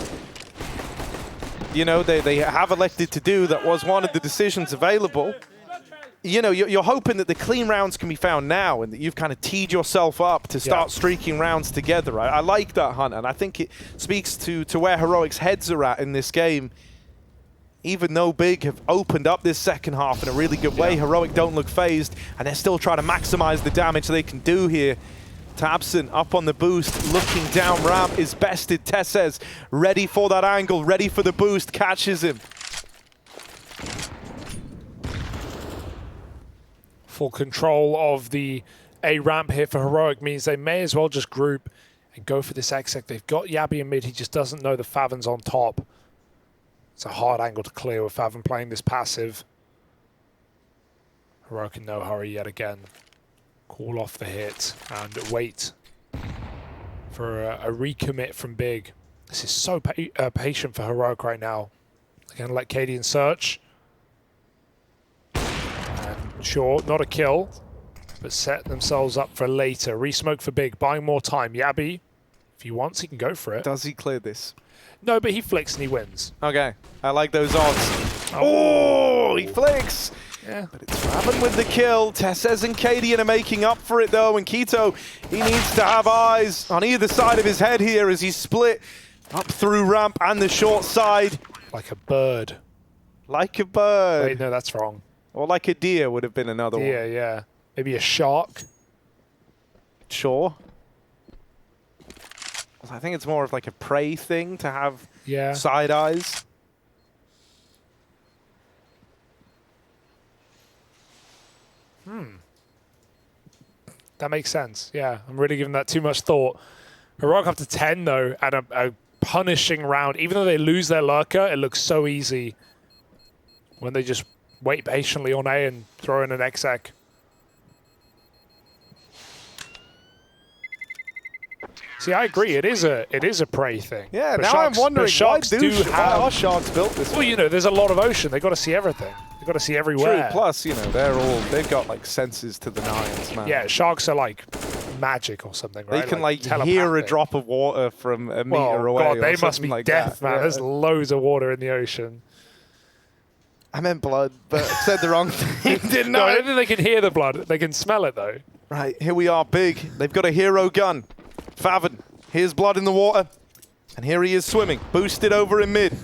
you know, they have elected to do, that was one of the decisions available, you know, you're hoping that the clean rounds can be found now and that you've kind of teed yourself up to start streaking rounds together. I like that hunt, and I think it speaks to where Heroic's heads are at in this game. Even though Big have opened up this second half in a really good way, Heroic don't look phased, and they're still trying to maximize the damage they can do here. Tabson up on the boost, looking down ramp, is bested. Tesses ready for that angle, ready for the boost, catches him. Full control of the A ramp here for Heroic means they may as well just group and go for this exec. They've got Yabby in mid, he just doesn't know the Favin's on top. It's a hard angle to clear with Favin playing this passive. Heroic in no hurry yet again. Call off the hit and wait for a recommit from Big. This is so patient for Heroic right now. They're going to let Cadian search. And sure, not a kill, but set themselves up for later. Resmoke for Big, buying more time. Yabby, if he wants, he can go for it. Does he clear this? No, but he flicks and he wins. Okay, I like those odds. Oh, he flicks. Yeah. But it's Favin with the kill. Tesses and Cadian are making up for it, though. And Keto, he needs to have eyes on either side of his head here as he split up through ramp and the short side. Like a bird. Like a bird. Wait, no, that's wrong. Or like a deer would have been another one. Yeah. Maybe a shark. Sure. I think it's more of like a prey thing to have side eyes. That makes sense. Yeah, I'm really giving that too much thought. Heroic up to 10, though, and a punishing round. Even though they lose their lurker, it looks so easy when they just wait patiently on A and throw in an exec. See, I agree. It is a prey thing. Yeah, but now sharks, I'm wondering why are sharks built this way? Well, you know, there's a lot of ocean. They got to see everything. They got to see everywhere. True. Plus, you know, they've got like senses to the nines, man. Yeah, sharks are like magic or something, right? They can like hear a drop of water from a meter away. God, they must be like deaf, that. man. Yeah. There's loads of water in the ocean. I meant blood, but said the wrong thing. Didn't No, I? I don't think they can hear the blood. They can smell it, though. Right, here we are, Big. They've got a hero gun. Favin, here's blood in the water. And here he is swimming, boosted over in mid.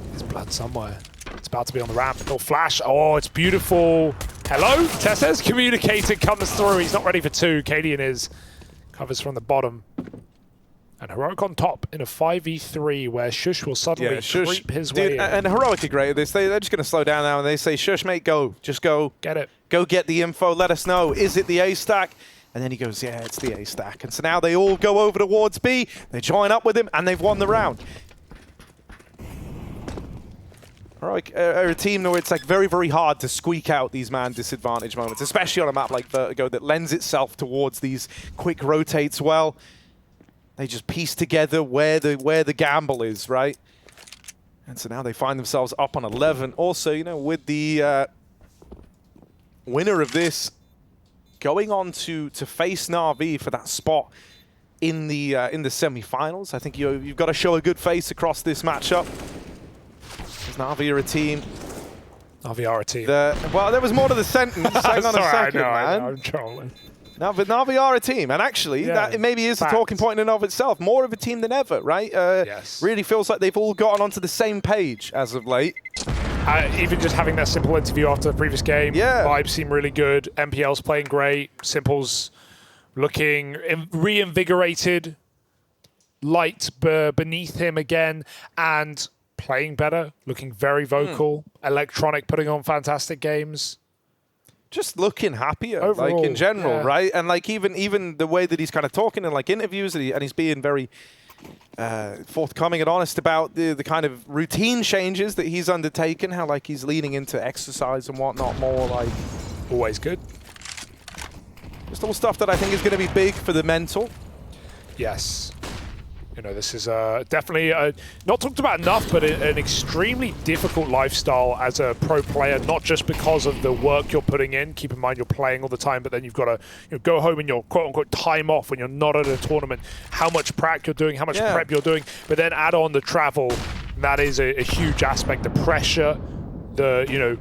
There's blood somewhere. It's about to be on the ramp. Little flash. Oh, it's beautiful. Hello? Tesses communicating comes through. He's not ready for two. Cadian is. Covers from the bottom. And Heroic on top in a 5v3 where Shush will suddenly creep his way in. And Heroic are great at this. They're just going to slow down now and they say, Shush, mate, go. Just go. Get it. Go get the info. Let us know. Is it the A stack? And then he goes, yeah, it's the A stack. And so now they all go over towards B. They join up with him and they've won the round. Heroic are a team where it's like very, very hard to squeak out these man disadvantage moments, especially on a map like Vertigo that lends itself towards these quick rotates well. They just piece together where the gamble is, right? And so now they find themselves up on 11. Also, you know, with the winner of this going on to face Na'Vi for that spot in the semi-finals, I think you've got to show a good face across this matchup. Because Na'Vi are a team. Na'Vi are a team. Well, there was more to the sentence. Hang on a second, man. I know, I'm trolling. No, but Na'Vi are a team, and actually, that maybe is a talking point in and of itself. More of a team than ever, right? Yes. Really feels like they've all gotten onto the same page as of late. Even just having that Simple interview after the previous game, vibes seem really good. MPL's playing great. Simple's looking reinvigorated, light beneath him again, and playing better, looking very vocal. Electronic putting on fantastic games. just looking happier, overall, like in general, yeah. right? And like even the way that he's kind of talking in like interviews, and he's being very forthcoming and honest about the kind of routine changes that he's undertaken, how like he's leaning into exercise and whatnot more, like Always good. just all stuff that I think is going to be big for the mental. Yes. You know, this is definitely not talked about enough, but an extremely difficult lifestyle as a pro player, not just because of the work you're putting in. Keep in mind you're playing all the time, but then you've got to go home in your quote-unquote time off when you're not at a tournament. How much prac you're doing, how much prep you're doing, but then add on the travel. That is a huge aspect. The pressure, the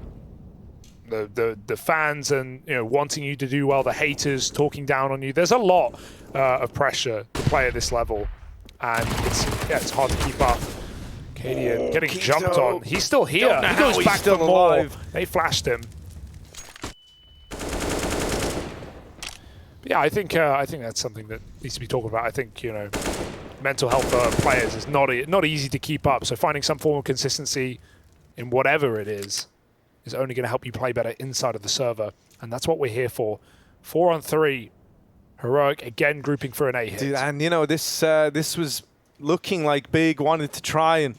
fans and wanting you to do well, the haters talking down on you. There's a lot of pressure to play at this level. And it's hard to keep up. Cadian getting jumped on. He's still here. He goes back for more. They flashed him. But yeah, I think that's something that needs to be talked about. I think mental health for players is not easy to keep up. So finding some form of consistency in whatever it is only going to help you play better inside of the server, and that's what we're here for. 4-on-3. Heroic again grouping for an A hit. Dude, and this was looking like Big wanted to try and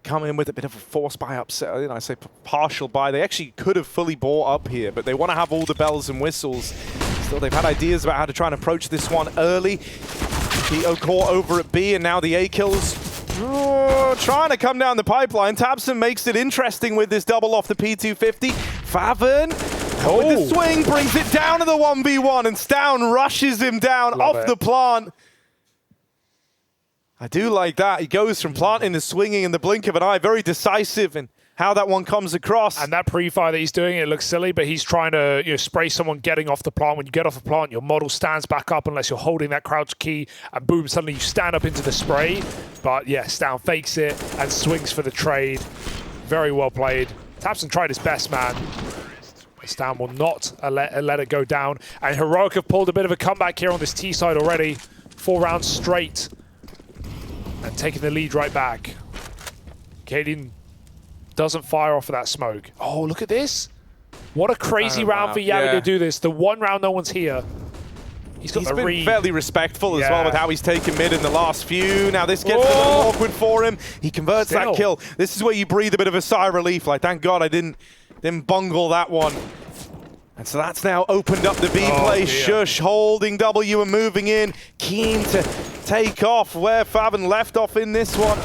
come in with a bit of a force buy upset. I say partial buy. They actually could have fully bought up here, but they want to have all the bells and whistles. Still, they've had ideas about how to try and approach this one early. Keto caught over at B, and now the A kills trying to come down the pipeline. tabseN makes it interesting with this double off the P250. Favn with the swing brings it down to the 1v1, and Stown rushes him down off the plant. I do like that. He goes from planting to swinging in the blink of an eye. Very decisive in how that one comes across. And that pre-fire that he's doing, it looks silly, but he's trying to spray someone getting off the plant. When you get off the plant, your model stands back up unless you're holding that crouch key, and boom, suddenly you stand up into the spray. But yeah, Stown fakes it and swings for the trade. Very well played. tabseN tried his best, man. Stown will not let it go down. And Heroic have pulled a bit of a comeback here on this T side already. 4 rounds straight. And taking the lead right back. Cadian doesn't fire off of that smoke. Oh, look at this. What a crazy round for Yawi to do this. The one round no one's here. He's been fairly respectful as well with how he's taken mid in the last few. Now this gets a little awkward for him. He converts that kill. This is where you breathe a bit of a sigh of relief. Like, thank God I didn't bungle that one. And so that's now opened up the B play. Shush holding W and moving in. Keen to take off where Favn left off in this one.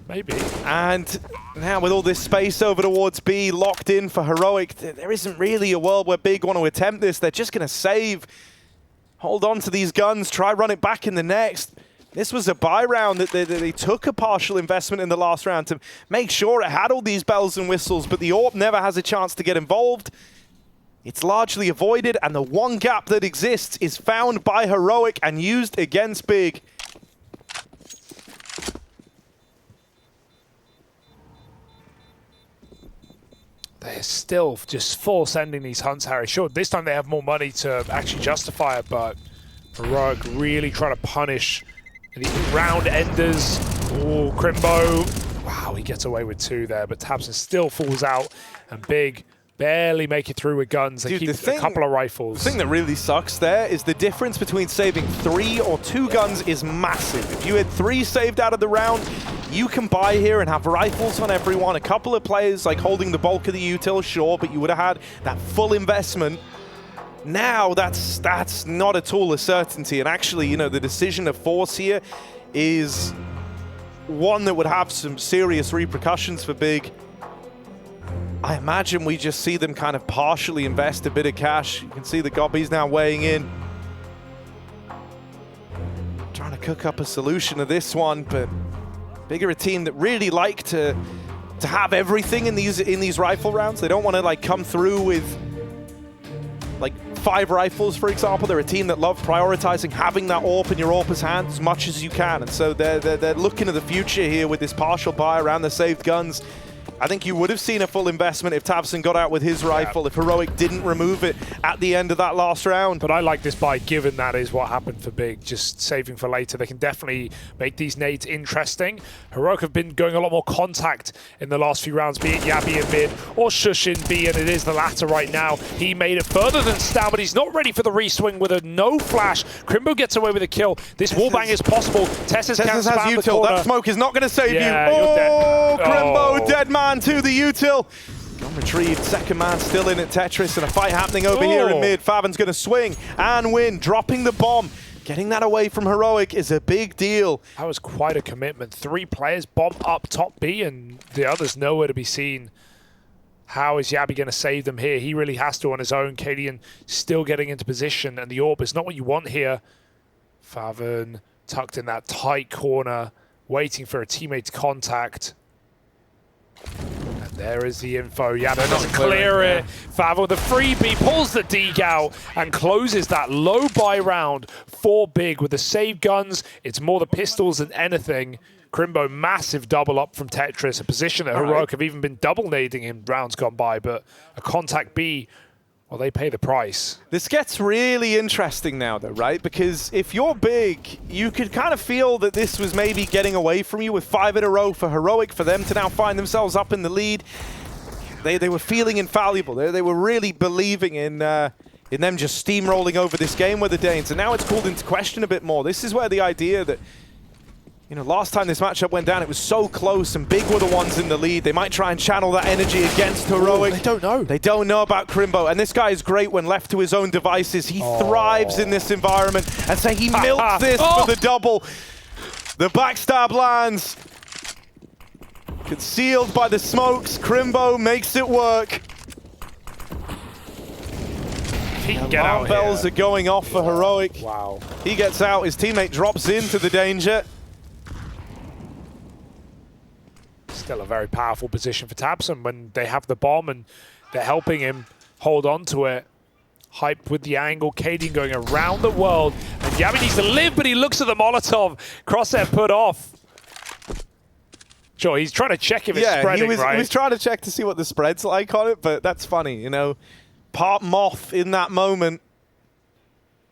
Maybe. And now with all this space over towards B locked in for Heroic, there isn't really a world where Big want to attempt this. They're just going to save. Hold on to these guns. Try run it back in the next. This was a buy round that they took a partial investment in the last round to make sure it had all these bells and whistles, but the AWP never has a chance to get involved. It's largely avoided, and the one gap that exists is found by Heroic and used against Big. They're still just full sending these hunts, Harry. Sure, this time they have more money to actually justify it, but Heroic really trying to punish the round enders. Oh, Crimbo. Wow, he gets away with 2 there, but tabseN still falls out, and Big barely make it through with guns. They keep a couple of rifles. The thing that really sucks there is the difference between saving 3 or 2 guns is massive. If you had 3 saved out of the round, you can buy here and have rifles on everyone. A couple of players like holding the bulk of the util, sure, but you would have had that full investment. Now that's not at all a certainty. And actually, the decision of force here is one that would have some serious repercussions for Big. I imagine we just see them kind of partially invest a bit of cash. You can see the Gobby's now weighing in. Trying to cook up a solution to this one, but Big are a team that really like to have everything in these rifle rounds. They don't want to like come through with like 5 rifles, for example. They're a team that love prioritizing having that AWP in your AWPer's hand as much as you can. And so they're looking to the future here with this partial buy around the saved guns. I think you would have seen a full investment if tabseN got out with his rifle, if Heroic didn't remove it at the end of that last round. But I like this buy, given that is what happened for Big, just saving for later. They can definitely make these nades interesting. Heroic have been going a lot more contact in the last few rounds, be it Yabi in mid or Shush in B, and it is the latter right now. He made it further than Stam, but he's not ready for the reswing with a no flash. Crimbo gets away with a kill. This wallbang is possible. Tessus can spam the corner. That smoke is not going to save you. You're dead. Crimbo, dead man to the util. Gun retrieved, second man still in at Tetris, and a fight happening over here in mid. Faven's going to swing and win, dropping the bomb. Getting that away from Heroic is a big deal. That was quite a commitment. 3 players, bomb up top B, and the others nowhere to be seen. How is Yabi going to save them here? He really has to on his own. Cadian still getting into position, and the AWP is not what you want here. Faven tucked in that tight corner, waiting for a teammate's contact. And there is the info. Yabi doesn't clear it. Faven with a freebie, pulls the deke out and closes that low buy round for Big with the save guns. It's more the pistols than anything. Crimbo, massive double up from Tetris, a position that Heroic have even been double nading in rounds gone by, but a contact B, well, they pay the price. This gets really interesting now, though, right? Because if you're Big, you could kind of feel that this was maybe getting away from you with 5 in a row for Heroic, for them to now find themselves up in the lead. They were feeling infallible. They were really believing in them just steamrolling over this game with the Danes, and now it's called into question a bit more. This is where the idea that, you know, last time this matchup went down, it was so close, and Big were the ones in the lead. They might try and channel that energy against Heroic. They don't know. They don't know about Crimbo, and this guy is great when left to his own devices. He thrives in this environment, and so he milks this for the double. The backstab lands. Concealed by the smokes, Crimbo makes it work. He can get out bells are going off for Heroic. Wow. He gets out, his teammate drops into the danger. Still a very powerful position for tabseN when they have the bomb and they're helping him hold on to it. Hype with the angle, Cadian going around the world, and Yabi needs to live, but he looks at the Molotov. Crosshair put off. Sure, he's trying to check if it's spreading, right? He was trying to check to see what the spread's like on it, but that's funny, you know. Part moth in that moment.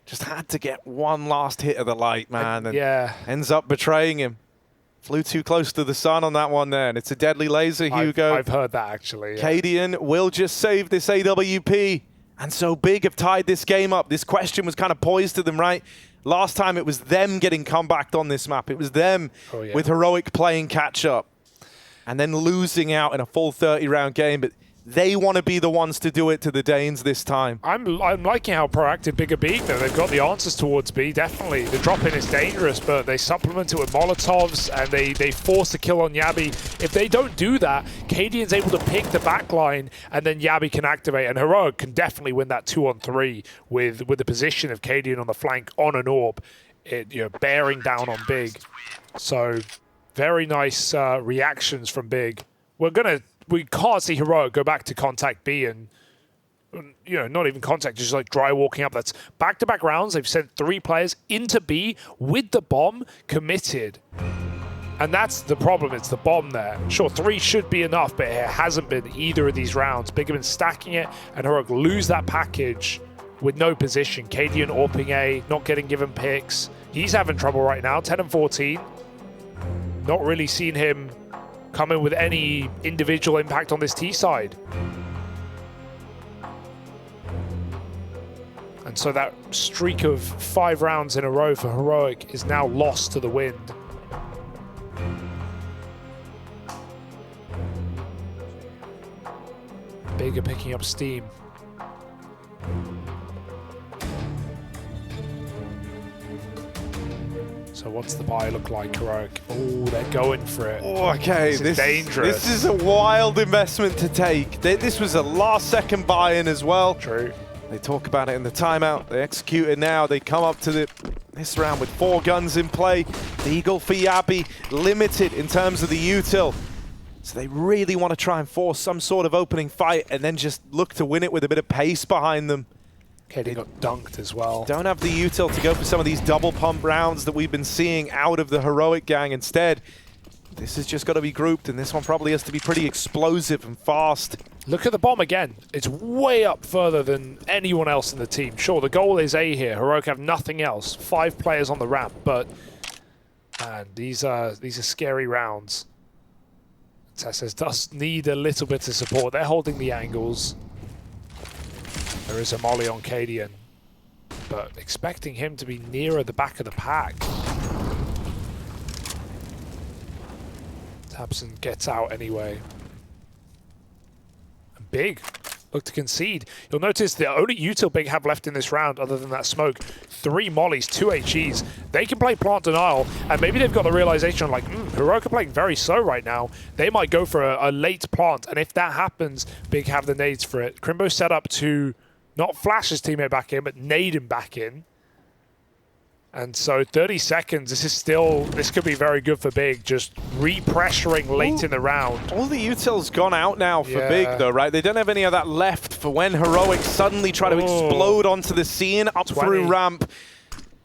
Just had to get one last hit of the light, man, and ends up betraying him. Flew too close to the sun on that one there, and it's a deadly laser, Hugo. I've heard that, actually. Cadian will just save this AWP, and so Big have tied this game up. This question was kind of poised to them, right? Last time it was them getting comebacked on this map. It was them with Heroic playing catch-up and then losing out in a full 30-round game, but they want to be the ones to do it to the Danes this time. I'm liking how proactive Big are being, though. They've got the answers towards B, definitely. The drop-in is dangerous, but they supplement it with Molotovs, and they force the kill on Yabi. If they don't do that, Cadian's able to pick the back line, and then Yabi can activate, and Heroic can definitely win that 2-on-3 with the position of Cadian on the flank on an AWP, bearing down on Big. So, very nice reactions from Big. We can't see Heroic go back to contact B and, not even contact, just like dry walking up. That's back-to-back rounds. They've sent 3 players into B with the bomb committed. And that's the problem. It's the bomb there. Sure, 3 should be enough, but it hasn't been either of these rounds. Big have been stacking it, and Heroic lose that package with no position. Cadian AWPing A, not getting given picks. He's having trouble right now, 10 and 14. Not really seen him come in with any individual impact on this T side. And so that streak of 5 rounds in a row for Heroic is now lost to the wind. Big are picking up steam. So what's the buy look like, Heroic? Oh, they're going for it. Oh, okay, this is dangerous. This is a wild investment to take. This was a last-second buy-in as well. True. They talk about it in the timeout. They execute it now. They come up to this round with 4 guns in play. The Eagle for Yabi, limited in terms of the util. So they really want to try and force some sort of opening fight and then just look to win it with a bit of pace behind them. Okay, they got dunked as well. Don't have the util to go for some of these double pump rounds that we've been seeing out of the Heroic gang. Instead, This has just got to be grouped, and this one probably has to be pretty explosive and fast. Look at the bomb again. It's way up further than anyone else in the team. Sure, the goal is A here. Heroic have nothing else. 5 players on the ramp, but man, these are scary rounds. TeSeS does need a little bit of support. They're holding the angles. There is a molly on Cadian, but expecting him to be nearer the back of the pack. tabseN gets out anyway. And Big look to concede. You'll notice the only util Big have left in this round, other than that smoke, 3 mollies, 2 HEs. They can play plant denial, and maybe they've got the realization like, Heroic are playing very slow right now. They might go for a late plant, and if that happens, Big have the nades for it. Crimbo set up to not flash his teammate back in, but nade him back in. And so 30 seconds, this could be very good for Big, just re-pressuring late in the round. All the util's gone out now for Big though, right? They don't have any of that left for when Heroic suddenly try to explode onto the scene, up 20. through ramp.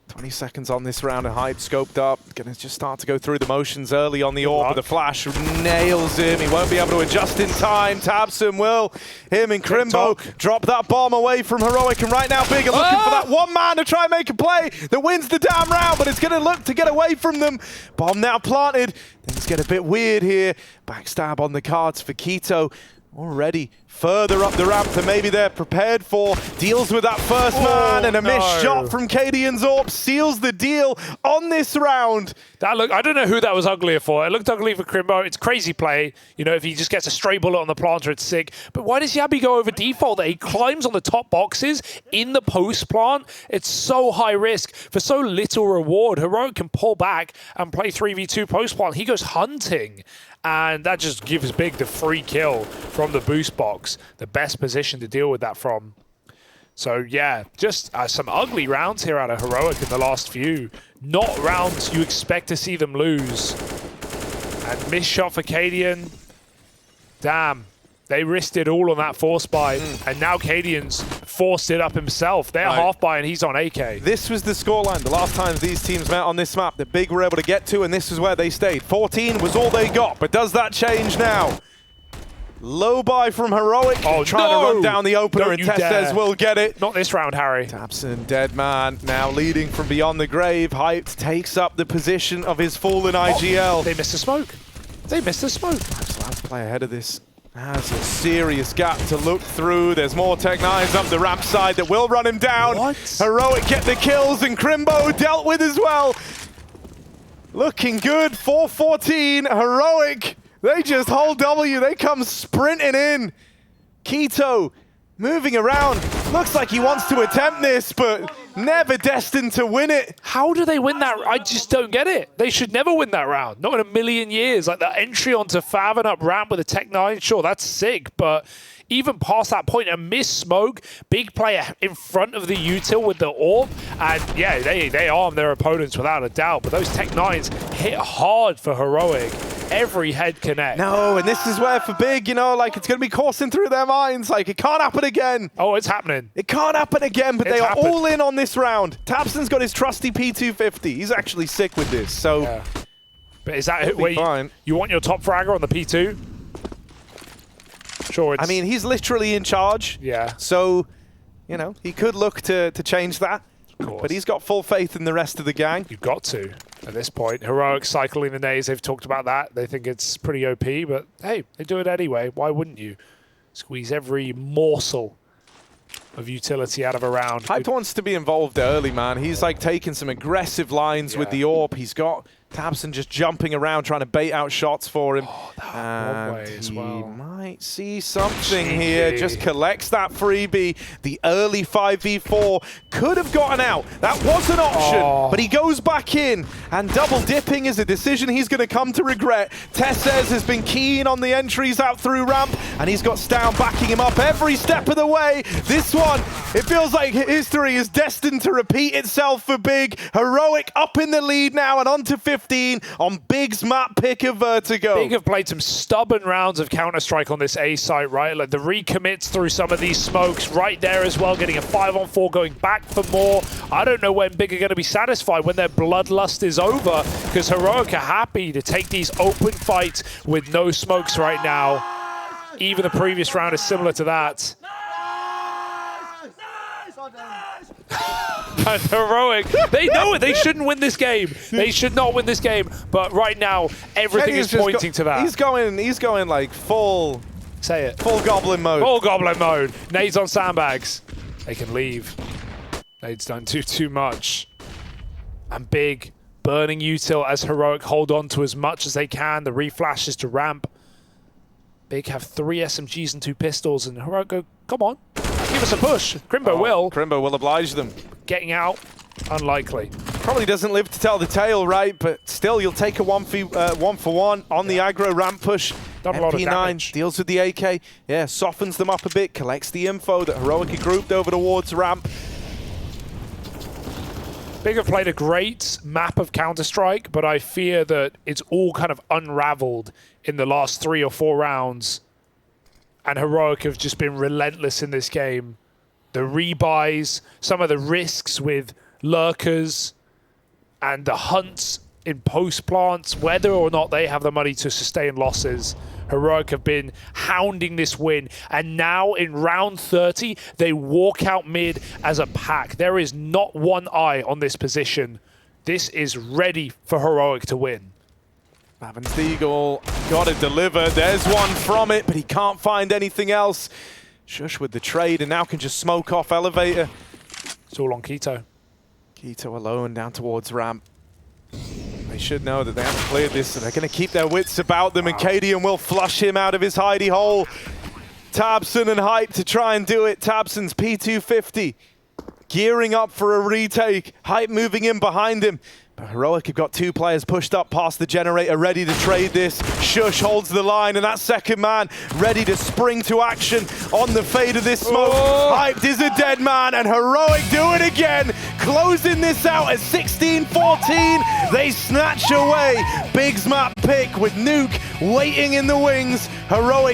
20 seconds on this round, and Hype scoped up. Gonna just start to go through the motions early on the AWP, but the flash nails him. He won't be able to adjust in time. tabseN will. Him and Crimbo drop that bomb away from Heroic, and right now Big are looking for that one man to try and make a play that wins the damn round, but it's gonna look to get away from them. Bomb now planted. Things get a bit weird here. Backstab on the cards for Keto. Already further up the ramp than maybe they're prepared for. Deals with that first man, and a missed shot from Cadian's AWP seals the deal on this round. I don't know who that was uglier for. It looked ugly for Crimbo. It's crazy play. You know, if he just gets a stray bullet on the planter, it's sick. But why does Yabby go over default there? He climbs on the top boxes in the post plant. It's so high risk for so little reward. Heroic can pull back and play 3v2 post plant. He goes hunting. And that just gives Big the free kill from the boost box. The best position to deal with that from. So yeah, just some ugly rounds here out of Heroic in the last few. Not rounds you expect to see them lose. And missed shot for Cadian. Damn. They risked it all on that force buy, and now Cadian's forced it up himself. They're half buy, and he's on AK. This was the scoreline the last time these teams met on this map that Big were able to get to, and this is where they stayed. 14 was all they got, but does that change now? Low buy from Heroic, trying to run down the opener, and TeSeS will get it. Not this round, Harry. tabseN, dead man, now leading from beyond the grave. Hyped takes up the position of his fallen IGL. They missed a smoke. They missed a smoke. Let's play ahead of this. Has a serious gap to look through. There's more Tech-9s up the ramp side that will run him down. What? Heroic get the kills, and Crimbo dealt with as well. Looking good, 4-14. Heroic, they just hold W. They come sprinting in. Keto moving around. Looks like he wants to attempt this, but never destined to win it. How do they win that? I just don't get it. They should never win that round. Not in a million years. Like the entry onto Fav and up ramp with a Tech-9, sure, that's sick, but even past that point, a missed smoke, Big player in front of the util with the AWP, and yeah, they arm their opponents without a doubt, but those Tech-9s hit hard for Heroic. Every head connect. No, and this is where for Big, you know, like it's going to be coursing through their minds. Like it can't happen again. Oh, it's happening. It can't happen again, but they are all in on this round. tabseN's got his trusty P250. He's actually sick with this, so. Yeah. But is that where you want your top fragger on the P2? Sure. I mean, he's literally in charge. Yeah. So, you know, he could look to change that. But he's got full faith in the rest of the gang. You've got to at this point. Heroic cycling the nades, they've talked about that. They think it's pretty OP, but hey, they do it anyway. Why wouldn't you? Squeeze every morsel of utility out of a round. Hype wants to be involved early, man. He's like taking some aggressive lines with the AWP. He's got tabseN just jumping around trying to bait out shots for him. And he might see something here. Just collects that freebie. The early 5v4 could have gotten out. That was an option, but he goes back in. And double dipping is a decision he's going to come to regret. TeSeS has been keen on the entries out through ramp, and he's got Stown backing him up every step of the way. This one It feels like history is destined to repeat itself for Big. Heroic up in the lead now and on to 15 on Big's map pick of Vertigo. Big have played some stubborn rounds of Counter-Strike on this A site, right? Like the recommits through some of these smokes right there as well, getting a 5-on-4, going back for more. I don't know when Big are going to be satisfied when their bloodlust is over, because Heroic are happy to take these open fights with no smokes right now. Even the previous round is similar to that. And Heroic, they know it. They shouldn't win this game. They should not win this game. But right now, everything is pointing to that. He's going like full. Say it. Full goblin mode. Full goblin mode. Nades on sandbags. They can leave. Nades don't do too much. And Big burning util as Heroic hold on to as much as they can. The reflashes to ramp. Big have 3 SMGs and 2 pistols, and Heroic go, come on, give us a push. Crimbo will. Crimbo will oblige them. Getting out, unlikely. Probably doesn't live to tell the tale, right? But still, you'll take a 1-for-1 on the aggro ramp push. Done a lot of damage. Deals with the AK. Yeah, softens them up a bit, collects the info that Heroic are grouped over towards ramp. Big have played a great map of Counter-Strike, but I fear that it's all kind of unraveled in the last 3 or 4 rounds. And Heroic have just been relentless in this game. The rebuys, some of the risks with lurkers, and the hunts in post plants, whether or not they have the money to sustain losses. Heroic have been hounding this win, and now in round 30, they walk out mid as a pack. There is not one eye on this position. This is ready for Heroic to win. Lavins Eagle got to deliver. There's one from it, but he can't find anything else. Shush with the trade, and now can just smoke off elevator. It's all on Keto. Keto alone down towards ramp. They should know that they haven't cleared this, so they're going to keep their wits about them, and Cadian will flush him out of his hidey hole. Tabson and Hype to try and do it. Tabson's P250, gearing up for a retake. Hype moving in behind him. But Heroic have got 2 players pushed up past the generator, ready to trade this. Shush holds the line, and that second man ready to spring to action on the fade of this smoke. Oh. Hyped is a dead man, and Heroic do it again, closing this out at 16-14. They snatch away Big's map pick with Nuke waiting in the wings. Heroic